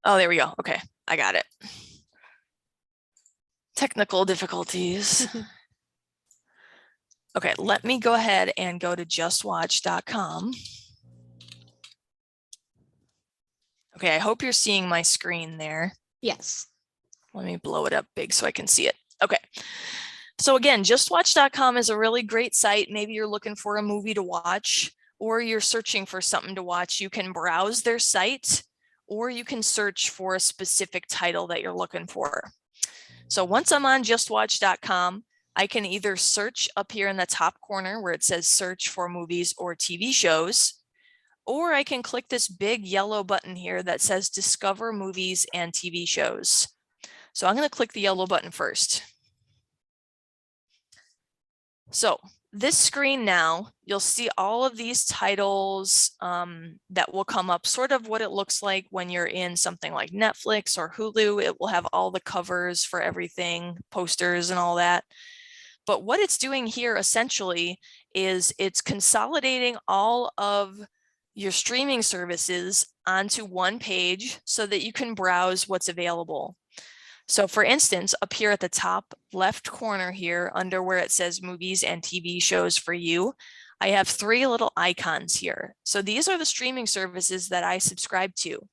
Oh, there we go. Okay, I got it. Technical difficulties. Okay, let me go ahead and go to justwatch.com. Okay, I hope you're seeing my screen there. Yes. Let me blow it up big so I can see it. Okay. So again, justwatch.com is a really great site. Maybe you're looking for a movie to watch, or you're searching for something to watch. You can browse their site, or you can search for a specific title that you're looking for. So once I'm on justwatch.com, I can either search up here in the top corner where it says search for movies or TV shows, or I can click this big yellow button here that says discover movies and TV shows. So I'm going to click the yellow button first. So this screen now, you'll see all of these titles that will come up, sort of what it looks like when you're in something like Netflix or Hulu. It will have all the covers for everything, posters and all that. But what it's doing here essentially is it's consolidating all of your streaming services onto one page so that you can browse what's available. So for instance, up here at the top left corner here, under where it says movies and TV shows for you, I have 3 little icons here. So these are the streaming services that I subscribe to.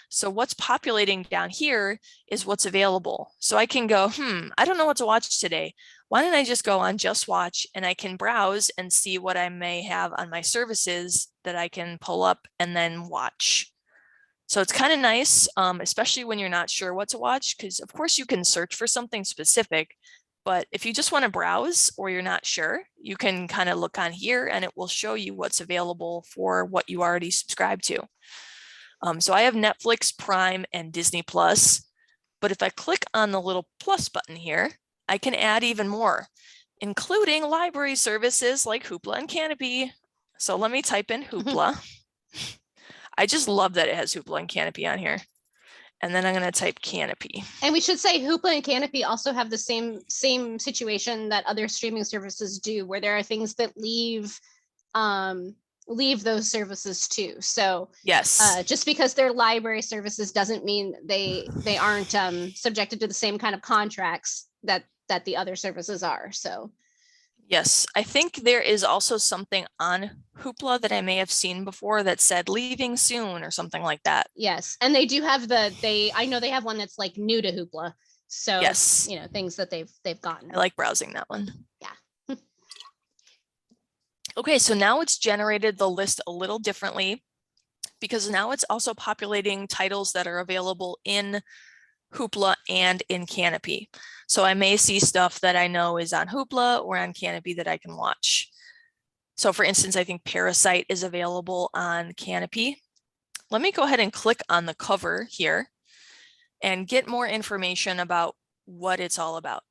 So what's populating down here is what's available. So I can go, I don't know what to watch today. Why don't I just go on Just Watch, and I can browse and see what I may have on my services that I can pull up and then watch. So it's kind of nice, especially when you're not sure what to watch, because of course you can search for something specific, but if you just want to browse or you're not sure, you can kind of look on here and it will show you what's available for what you already subscribe to. So I have Netflix, Prime, and Disney Plus, but if I click on the little plus button here, I can add even more, including library services like Hoopla and Canopy. So let me type in Hoopla. I just love that it has Hoopla and Canopy on here. And then I'm going to type Canopy. And we should say Hoopla and Canopy also have the same situation that other streaming services do, where there are things that leave those services too. So yes, just because they're library services doesn't mean they aren't subjected to the same kind of contracts that the other services are. So yes, I think there is also something on Hoopla that I may have seen before that said leaving soon or something like that. Yes, and they do have I know they have one that's like new to Hoopla. So yes, things that they've gotten. I like browsing that one. Yeah. Okay, so now it's generated the list a little differently because now it's also populating titles that are available in Hoopla and in Canopy. So I may see stuff that I know is on Hoopla or on Canopy that I can watch. So for instance, I think Parasite is available on Canopy. Let me go ahead and click on the cover here and get more information about what it's all about.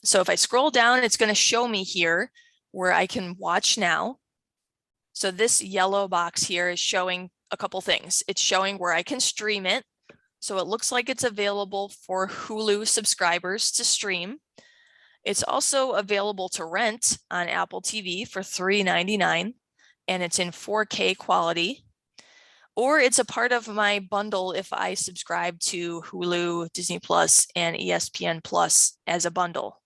So if I scroll down, it's going to show me here where I can watch now. So this yellow box here is showing a couple things. It's showing where I can stream it. So it looks like it's available for Hulu subscribers to stream. It's also available to rent on Apple TV for $3.99, and it's in 4K quality. Or it's a part of my bundle if I subscribe to Hulu, Disney Plus, and ESPN Plus as a bundle.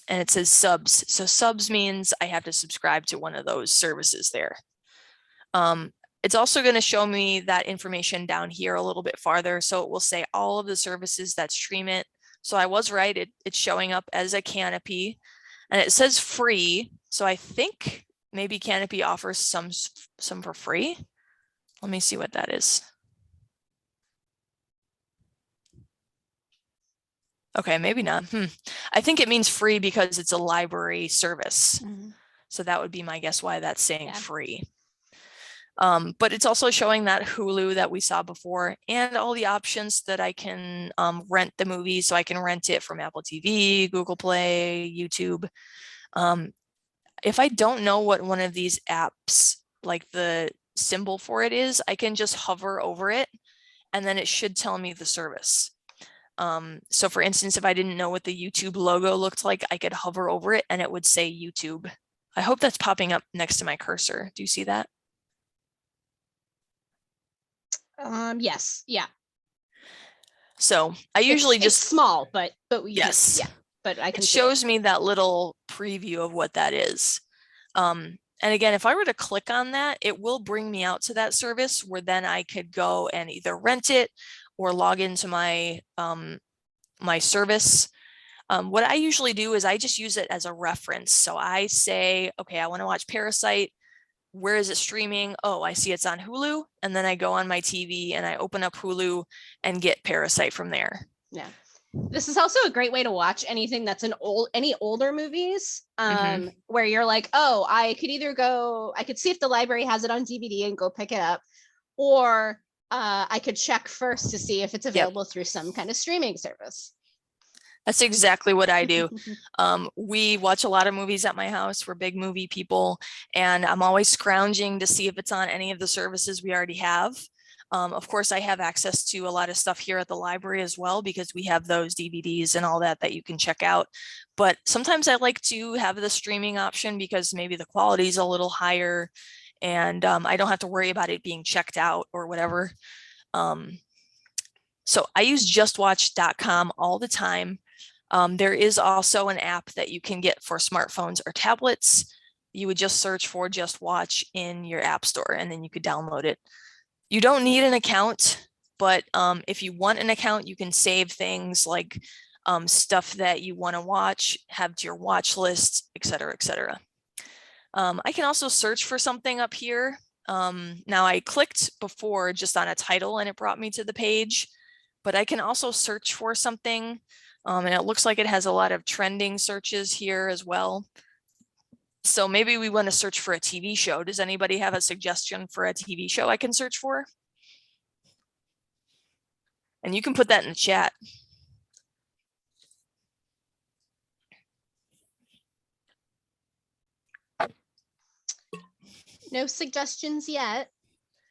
And it says subs. So subs means I have to subscribe to one of those services there. It's also going to show me that information down here a little bit farther. So it will say all of the services that stream it. So I was right. It's showing up as a Canopy, and it says free. So I think maybe Canopy offers some for free. Let me see what that is. Okay, maybe not. I think it means free because it's a library service. So that would be my guess why that's saying free. But it's also showing that Hulu that we saw before and all the options that I can rent the movie. So I can rent it from Apple TV, Google Play, YouTube. If I don't know what one of these apps, like the symbol for it is, I can just hover over it and then it should tell me the service. So for instance, if I didn't know what the YouTube logo looked like, I could hover over it and it would say YouTube. I hope that's popping up next to my cursor. Do you see that? Yes. Yeah. So I usually it's small, but yes. Yeah. But I can it shows me that little preview of what that is. And again, if I were to click on that, it will bring me out to that service where then I could go and either rent it or log into my my service. What I usually do is I just use it as a reference. So I say, okay, I want to watch Parasite. Where is it streaming? Oh, I see it's on Hulu. And then I go on my TV and I open up Hulu and get Parasite from there. Yeah. This is also a great way to watch anything that's any older movies where you're like, oh, I could see if the library has it on DVD and go pick it up, or I could check first to see if it's available through some kind of streaming service. That's exactly what I do. We watch a lot of movies at my house. We're big movie people, and I'm always scrounging to see if it's on any of the services we already have. Of course, I have access to a lot of stuff here at the library as well, because we have those DVDs and all that you can check out. But sometimes I like to have the streaming option because maybe the quality is a little higher and I don't have to worry about it being checked out or whatever. So I use justwatch.com all the time. There is also an app that you can get for smartphones or tablets. You would just search for Just Watch in your app store and then you could download it. You don't need an account, but if you want an account, you can save things like stuff that you want to watch, have to your watch list, et cetera, et cetera. I can also search for something up here. Now I clicked before just on a title and it brought me to the page, but I can also search for something. And it looks like it has a lot of trending searches here as well. So maybe we want to search for a TV show. Does anybody have a suggestion for a TV show I can search for? And you can put that in the chat. No suggestions yet.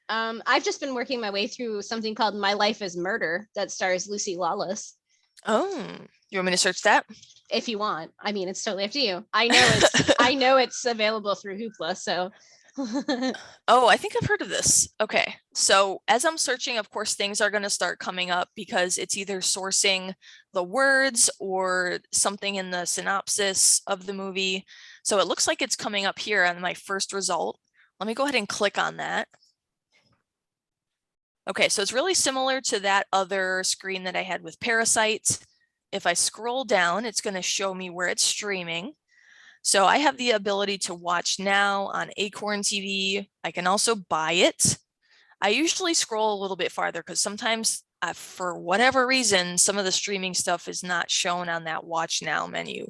I've just been working my way through something called My Life is Murder that stars Lucy Lawless. Oh, you want me to search that? If you want. I mean, it's totally up to you. I know it's available through Hoopla, so. Oh, I think I've heard of this. Okay, so as I'm searching, of course, things are going to start coming up because it's either sourcing the words or something in the synopsis of the movie. So it looks like it's coming up here on my first result. Let me go ahead and click on that. Okay, so it's really similar to that other screen that I had with Parasite. If I scroll down, it's going to show me where it's streaming. So I have the ability to watch now on Acorn TV. I can also buy it. I usually scroll a little bit farther because sometimes for whatever reason, some of the streaming stuff is not shown on that watch now menu.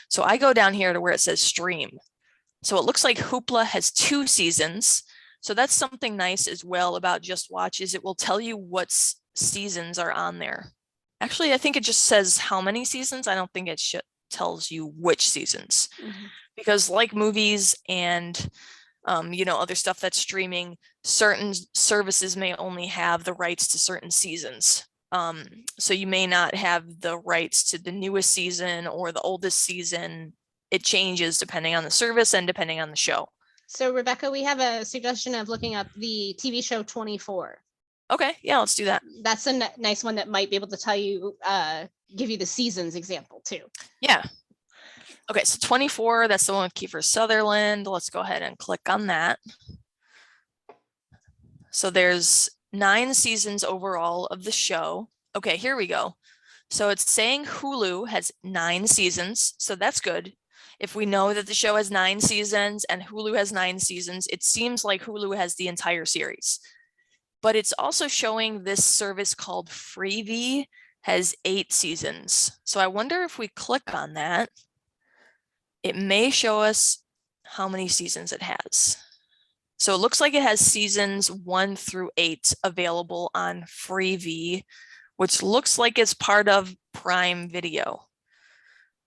So I go down here to where it says stream. So it looks like Hoopla has 2 seasons. So that's something nice as well about Just Watch is it will tell you what seasons are on there. Actually, I think it just says how many seasons. I don't think it tells you which seasons. Because like movies and other stuff that's streaming, certain services may only have the rights to certain seasons. So you may not have the rights to the newest season or the oldest season. It changes depending on the service and depending on the show. So Rebecca, we have a suggestion of looking up the TV show 24. Okay, yeah, let's do that. That's a nice one that might be able to tell you, give you the seasons example too. Yeah. Okay, so 24, that's the one with Kiefer Sutherland. Let's go ahead and click on that. So there's 9 seasons overall of the show. Okay, here we go. So it's saying Hulu has 9 seasons, so that's good. If we know that the show has 9 seasons and Hulu has 9 seasons, it seems like Hulu has the entire series. But it's also showing this service called Freevee has 8 seasons. So I wonder if we click on that, it may show us how many seasons it has. So it looks like it has seasons 1 through 8 available on Freevee, which looks like it's part of Prime Video.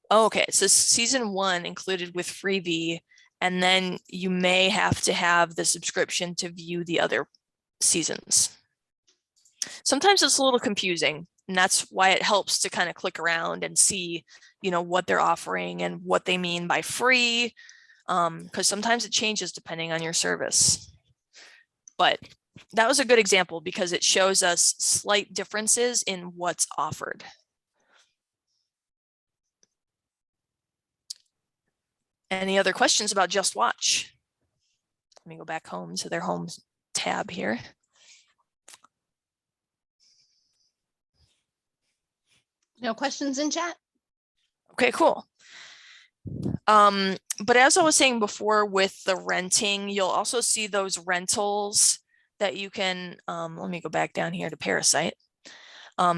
Okay, so season 1 included with Freevee, and then you may have to have the subscription to view the other seasons. Sometimes it's a little confusing, and that's why it helps to kind of click around and see, what they're offering and what they mean by free, because sometimes it changes depending on your service. But that was a good example because it shows us slight differences in what's offered. Any other questions about Just Watch? Let me go back home to their home tab here. No questions in chat? Okay, cool. But as I was saying before with the renting, you'll also see those rentals that you can, let me go back down here to Parasite.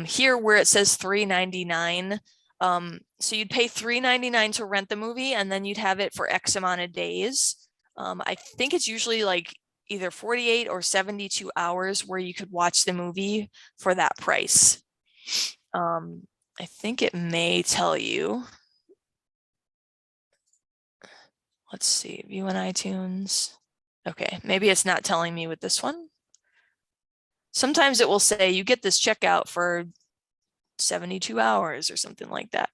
Here where it says $3.99, so you'd pay $3.99 to rent the movie and then you'd have it for X amount of days. I think it's usually like either 48 or 72 hours where you could watch the movie for that price. I think it may tell you. Let's see, view on iTunes. Okay, maybe it's not telling me with this one. Sometimes it will say you get this checkout for 72 hours or something like that.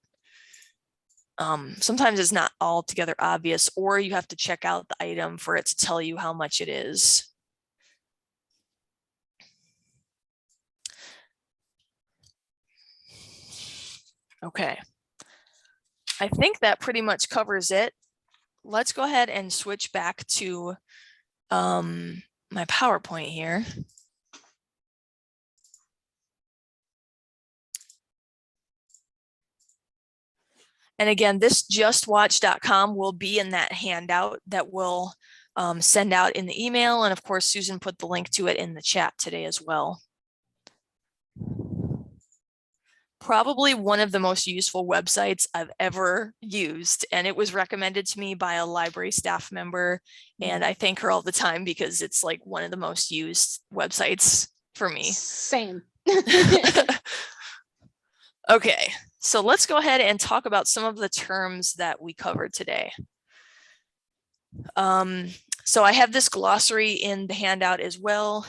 Sometimes it's not altogether obvious, or you have to check out the item for it to tell you how much it is. Okay. I think that pretty much covers it. Let's go ahead and switch back to my PowerPoint here. And again, this justwatch.com will be in that handout that we'll send out in the email. And of course, Susan put the link to it in the chat today as well. Probably one of the most useful websites I've ever used. And it was recommended to me by a library staff member. And I thank her all the time because it's like one of the most used websites for me. Same. Okay, so let's go ahead and talk about some of the terms that we covered today. So I have this glossary in the handout as well.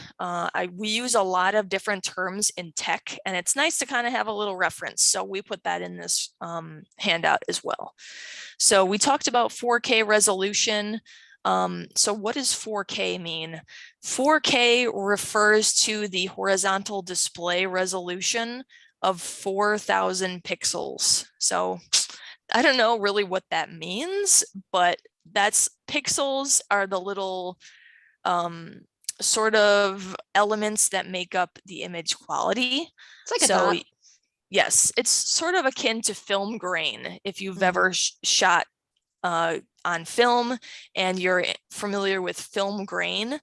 We use a lot of different terms in tech, and it's nice to kind of have a little reference. So we put that in this handout as well. So we talked about 4K resolution. So what does 4K mean? 4K refers to the horizontal display resolution of 4,000 pixels. So I don't know really what that means, but that's pixels are the little sort of elements that make up the image quality. It's like a dot. Yes, it's sort of akin to film grain. If you've ever shot on film and you're familiar with film grain,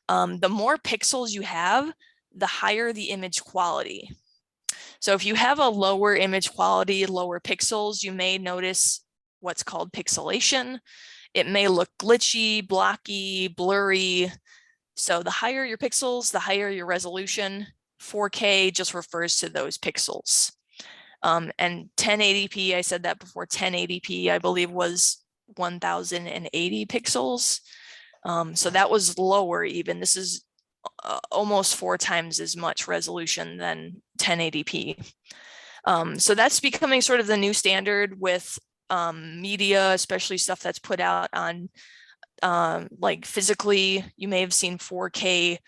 the more pixels you have, the higher the image quality. So if you have a lower image quality, lower pixels, you may notice what's called pixelation. It may look glitchy, blocky, blurry. So the higher your pixels, the higher your resolution. 4K just refers to those pixels. And 1080p, I said that before, 1080p, I believe was 1080 pixels. So that was lower even. This is almost 4 times as much resolution than 1080p. So that's becoming sort of the new standard with media, especially stuff that's put out on like physically. You may have seen 4K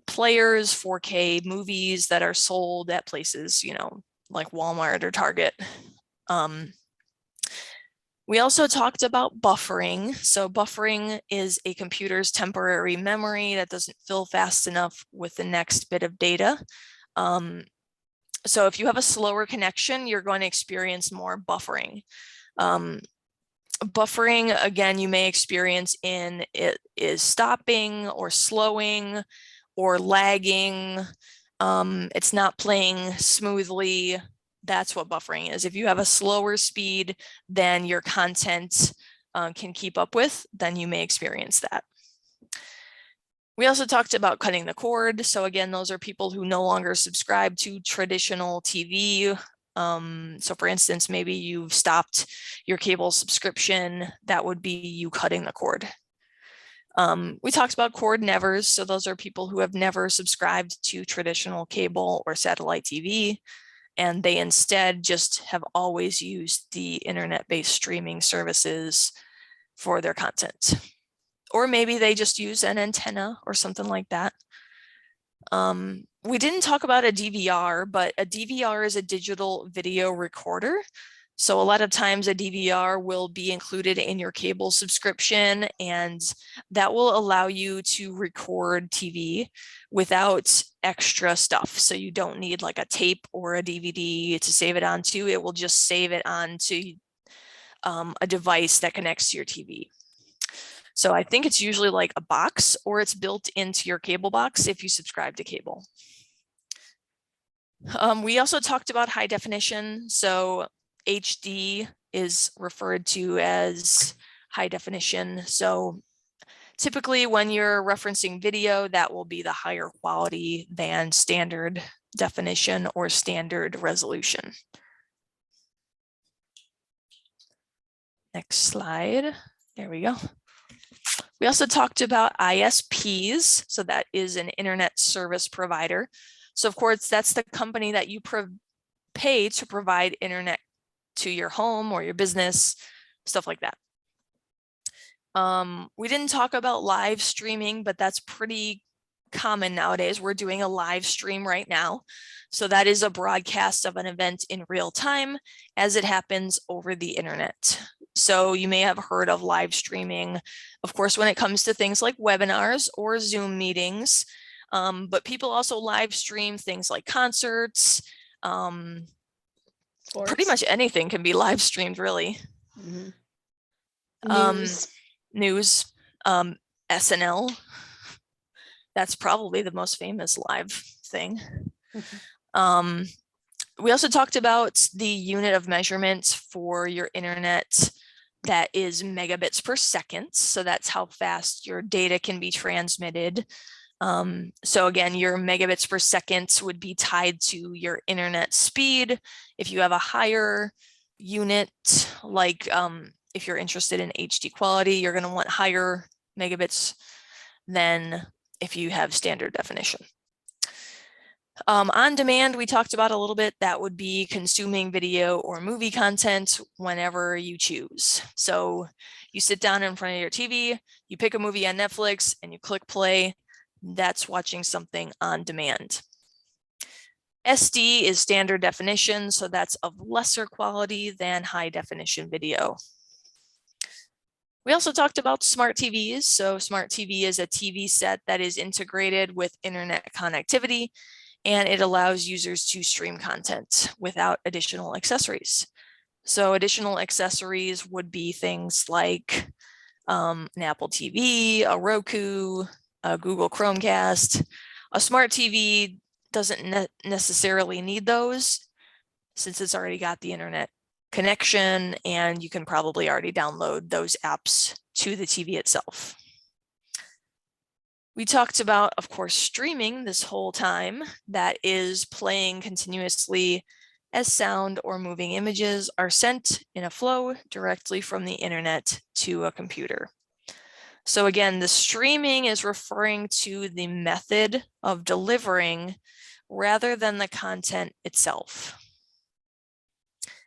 players, 4K movies that are sold at places, you know, like Walmart or Target. We also talked about buffering. So buffering is a computer's temporary memory that doesn't fill fast enough with the next bit of data. So if you have a slower connection, you're going to experience more buffering. Buffering, again, you may experience in it is stopping or slowing or lagging. It's not playing smoothly. That's what buffering is. If you have a slower speed than your content can keep up with, then you may experience that. We also talked about cutting the cord. So again, those are people who no longer subscribe to traditional TV. So for instance, maybe you've stopped your cable subscription. That would be you cutting the cord. We talked about cord nevers. So those are people who have never subscribed to traditional cable or satellite TV. And they instead just have always used the internet-based streaming services for their content. Or maybe they just use an antenna or something like that. We didn't talk about a DVR, but a DVR is a digital video recorder. So a lot of times a DVR will be included in your cable subscription, and that will allow you to record TV without extra stuff. So you don't need like a tape or a DVD to save it onto. It will just save it onto a device that connects to your TV. So I think it's usually like a box, or it's built into your cable box if you subscribe to cable. We also talked about high definition. So HD is referred to as high definition. So typically when you're referencing video, that will be the higher quality than standard definition or standard resolution. Next slide. There we go. We also talked about ISPs. So that is an internet service provider. So of course, that's the company that you pay to provide internet to your home or your business, stuff like that. We didn't talk about live streaming, but that's pretty common nowadays. We're doing a live stream right now. So that is a broadcast of an event in real time as it happens over the internet. So you may have heard of live streaming, of course, when it comes to things like webinars or Zoom meetings, but people also live stream things like concerts. Pretty much anything can be live streamed, really. News, SNL. That's probably the most famous live thing. We also talked about the unit of measurement for your internet that is megabits per second. So that's how fast your data can be transmitted. So again, your megabits per second would be tied to your internet speed. If you have a higher unit, like if you're interested in HD quality, you're going to want higher megabits than if you have standard definition. On demand, we talked about a little bit. That would be consuming video or movie content whenever you choose. So you sit down in front of your TV, you pick a movie on Netflix, and you click play. That's watching something on demand. SD is standard definition, so that's of lesser quality than high definition video. We also talked about smart TVs. So smart TV is a TV set that is integrated with internet connectivity, and it allows users to stream content without additional accessories. So additional accessories would be things like an Apple TV, a Roku, a Google Chromecast. A smart TV doesn't necessarily need those since it's already got the internet connection, and you can probably already download those apps to the TV itself. We talked about, of course, streaming this whole time. That is playing continuously as sound or moving images are sent in a flow directly from the internet to a computer. So again, the streaming is referring to the method of delivering rather than the content itself.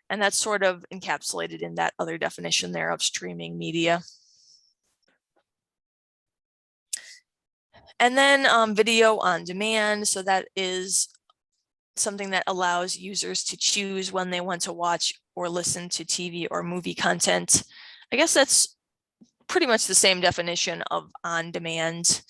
And that's sort of encapsulated in that other definition there of streaming media. And then video on demand. So that is something that allows users to choose when they want to watch or listen to TV or movie content. I guess that's pretty much the same definition of on demand.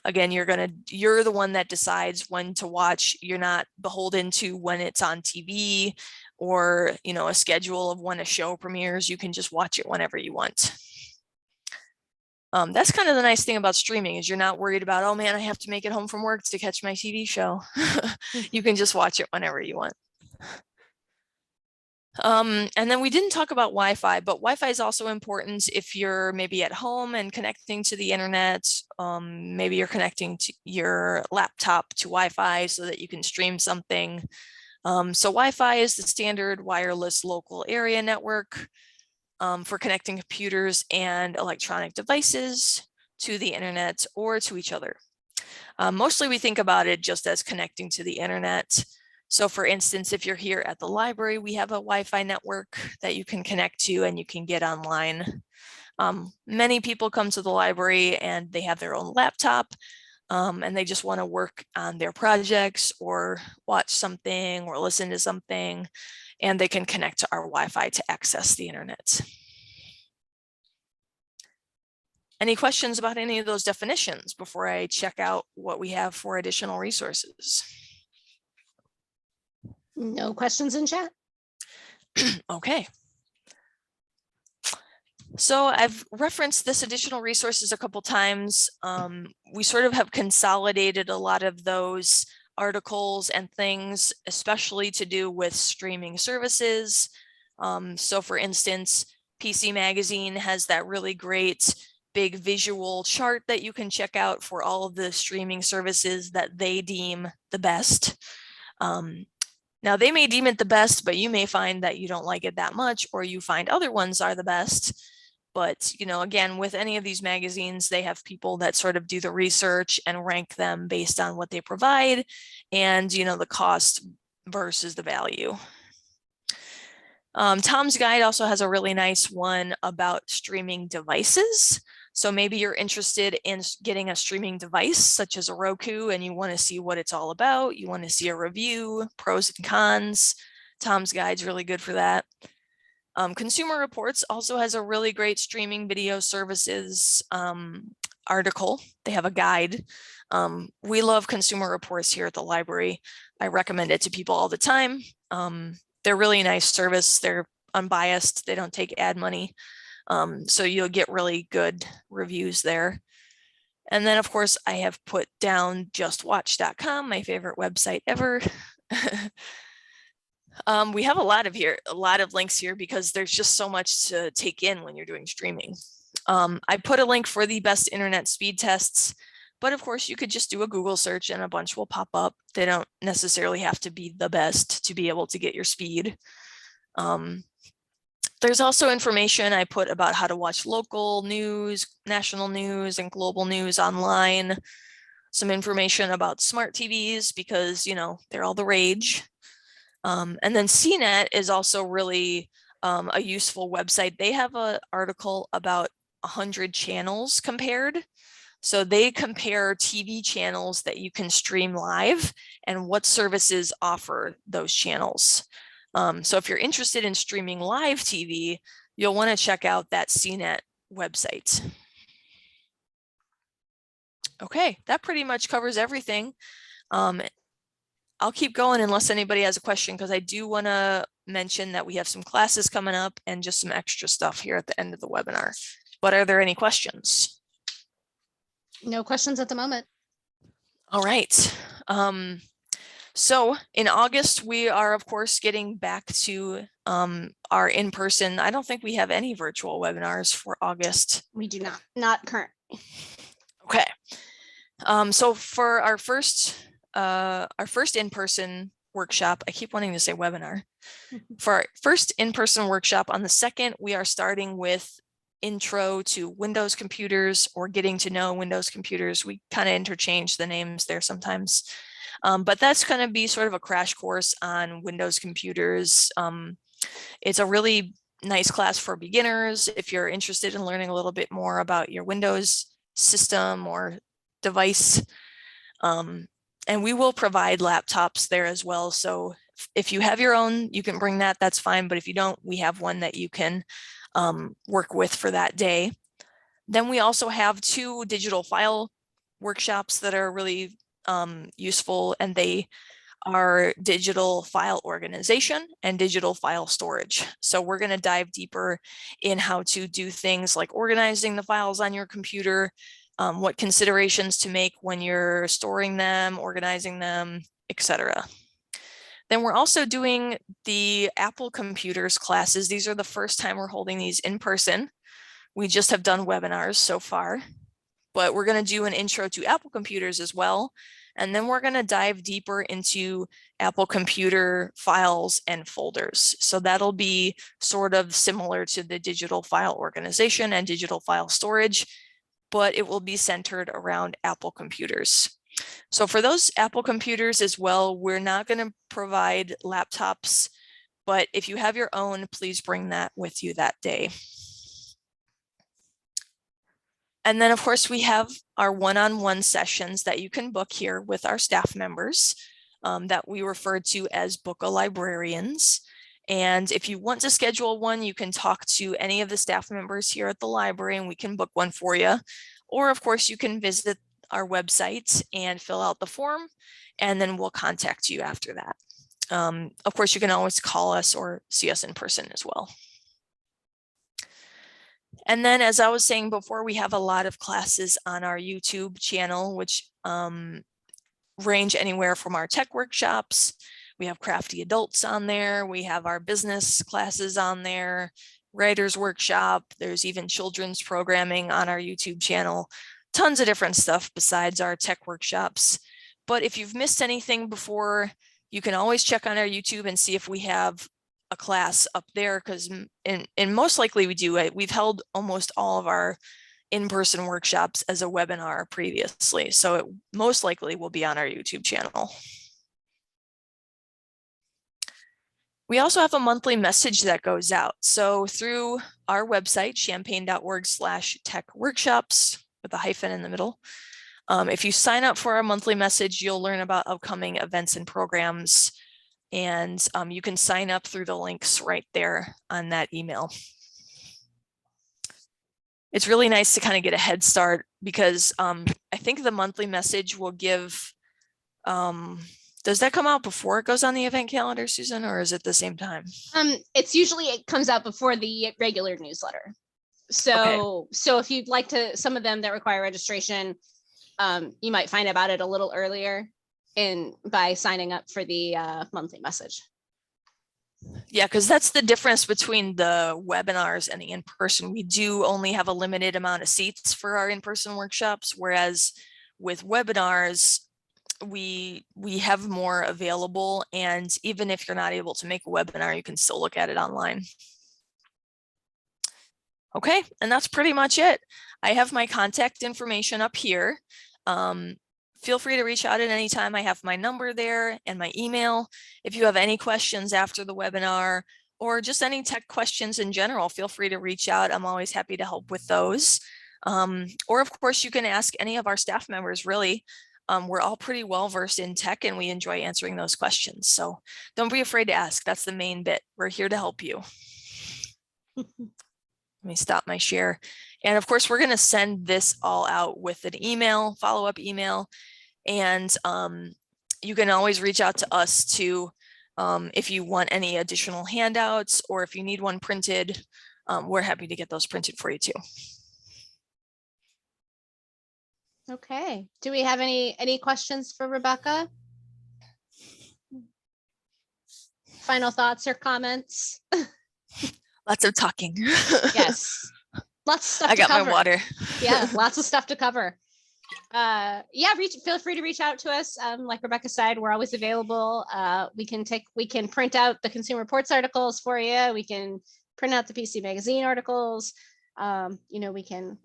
Again, you're the one that decides when to watch. You're not beholden to when it's on TV or, a schedule of when a show premieres. You can just watch it whenever you want. That's kind of the nice thing about streaming is you're not worried about, oh man, I have to make it home from work to catch my TV show. You can just watch it whenever you want. And then we didn't talk about Wi-Fi, but Wi-Fi is also important if you're maybe at home and connecting to the internet. Maybe you're connecting to your laptop to Wi-Fi so that you can stream something. So Wi-Fi is the standard wireless local area network for connecting computers and electronic devices to the internet or to each other. Mostly we think about it just as connecting to the internet. So for instance, if you're here at the library, we have a Wi-Fi network that you can connect to and you can get online. Many people come to the library and they have their own laptop and they just want to work on their projects or watch something or listen to something, and they can connect to our Wi-Fi to access the internet. Any questions about any of those definitions before I check out what we have for additional resources? No questions in chat. Okay. So I've referenced this additional resources a couple times. We sort of have consolidated a lot of those articles and things, especially to do with streaming services. So for instance, PC Magazine has that really great big visual chart that you can check out for all of the streaming services that they deem the best. Now they may deem it the best, but you may find that you don't like it that much, or you find other ones are the best. But, you know, again, with any of these magazines, they have people that sort of do the research and rank them based on what they provide and, you know, the cost versus the value. Tom's Guide also has a really nice one about streaming devices. So maybe you're interested in getting a streaming device such as a Roku and you want to see what it's all about. You want to see a review, pros and cons. Tom's Guide's really good for that. Consumer Reports also has a really great streaming video services article. They have a guide. We love Consumer Reports here at the library. I recommend it to people all the time. They're really nice service. They're unbiased. They don't take ad money. So you'll get really good reviews there. And then of course I have put down justwatch.com, my favorite website ever. We have a lot of links here because there's just so much to take in when you're doing streaming. I put a link for the best internet speed tests, but of course you could just do a Google search and a bunch will pop up. They don't necessarily have to be the best to be able to get your speed. There's also information I put about how to watch local news, national news, and global news online. Some information about smart TVs because, you know, they're all the rage. And then CNET is also really a useful website. They have an article about 100 channels compared. So they compare TV channels that you can stream live and what services offer those channels. So if you're interested in streaming live TV, you'll want to check out that CNET website. Okay, that pretty much covers everything. I'll keep going unless anybody has a question, because I do want to mention that we have some classes coming up and just some extra stuff here at the end of the webinar. But are there any questions? No questions at the moment. All right. So in August, we are, of course, getting back to our in-person. I don't think we have any virtual webinars for August. We do not currently. Okay. So for our first in-person workshop, I keep wanting to say webinar. For our first in-person workshop on the 2nd, we are starting with intro to Windows computers or getting to know Windows computers. We kind of interchange the names there sometimes. But that's going to be sort of a crash course on Windows computers. It's a really nice class for beginners. If you're interested in learning a little bit more about your Windows system or device. And we will provide laptops there as well. So if you have your own, you can bring that, that's fine. But if you don't, we have one that you can work with for that day. Then we also have 2 digital file workshops that are really useful, and they are digital file organization and digital file storage. So we're going to dive deeper in how to do things like organizing the files on your computer, what considerations to make when you're storing them, organizing them, etc. Then we're also doing the Apple computers classes. These are the first time we're holding these in person. We just have done webinars so far, but we're going to do an intro to Apple computers as well. And then we're going to dive deeper into Apple computer files and folders. So that'll be sort of similar to the digital file organization and digital file storage, but it will be centered around Apple computers. So for those Apple computers as well, we're not going to provide laptops, but if you have your own, please bring that with you that day. And then of course we have our one-on-one sessions that you can book here with our staff members that we refer to as Book-a Librarians. And if you want to schedule one, you can talk to any of the staff members here at the library and we can book one for you. Or of course you can visit our website and fill out the form, and then we'll contact you after that. Of course, you can always call us or see us in person as well. And then, as I was saying before, we have a lot of classes on our YouTube channel, which range anywhere from our tech workshops. We have crafty adults on there. We have our business classes on there, writer's workshop. There's even children's programming on our YouTube channel. Tons of different stuff besides our tech workshops. But if you've missed anything before, you can always check on our YouTube and see if we have a class up there, because and most likely we do it. We've held almost all of our in-person workshops as a webinar previously, so it most likely will be on our YouTube channel. We also have a monthly message that goes out. So through our website, champaign.org/tech-workshops with a hyphen in the middle. If you sign up for our monthly message, you'll learn about upcoming events and programs, and you can sign up through the links right there on that email. It's really nice to kind of get a head start, because I think the monthly message will give, does that come out before it goes on the event calendar, Susan, or is it the same time? It's usually, it comes out before the regular newsletter. So, so if you'd like to, some of them that require registration, you might find about it a little earlier by signing up for the monthly message. Yeah, because that's the difference between the webinars and the in-person. We do only have a limited amount of seats for our in-person workshops, whereas with webinars, we have more available, and even if you're not able to make a webinar, you can still look at it online. Okay, and that's pretty much it. I have my contact information up here. Feel free to reach out at any time. I have my number there and my email. If you have any questions after the webinar, or just any tech questions in general, feel free to reach out. I'm always happy to help with those. Or of course, you can ask any of our staff members, really. We're all pretty well versed in tech, and we enjoy answering those questions. So don't be afraid to ask. That's the main bit. We're here to help you. Let me stop my share. And of course, we're going to send this all out with an email, follow-up email. And you can always reach out to us too, if you want any additional handouts, or if you need one printed. We're happy to get those printed for you too. Okay. Do we have any questions for Rebecca? Final thoughts or comments? Lots of talking. Yes. Lots of stuff I to got cover. my water. Yeah, lots of stuff to cover. Yeah, feel free to reach out to us. Like Rebecca said, we're always available. We can print out the Consumer Reports articles for you. We can print out the PC Magazine articles. You know, we can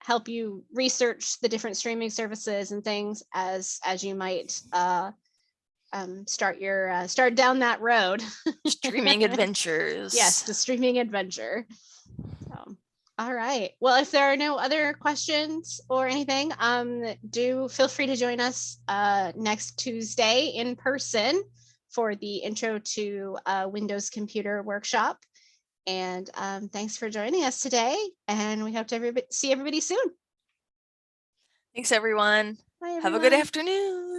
help you research the different streaming services and things as you might start down that road. Streaming adventures. Yes, the streaming adventure. So, all right. Well, if there are no other questions or anything, do feel free to join us next Tuesday in person for the Intro to Windows Computer workshop. And thanks for joining us today. And we hope to see everybody soon. Thanks, everyone. Bye, everyone. Have a good afternoon.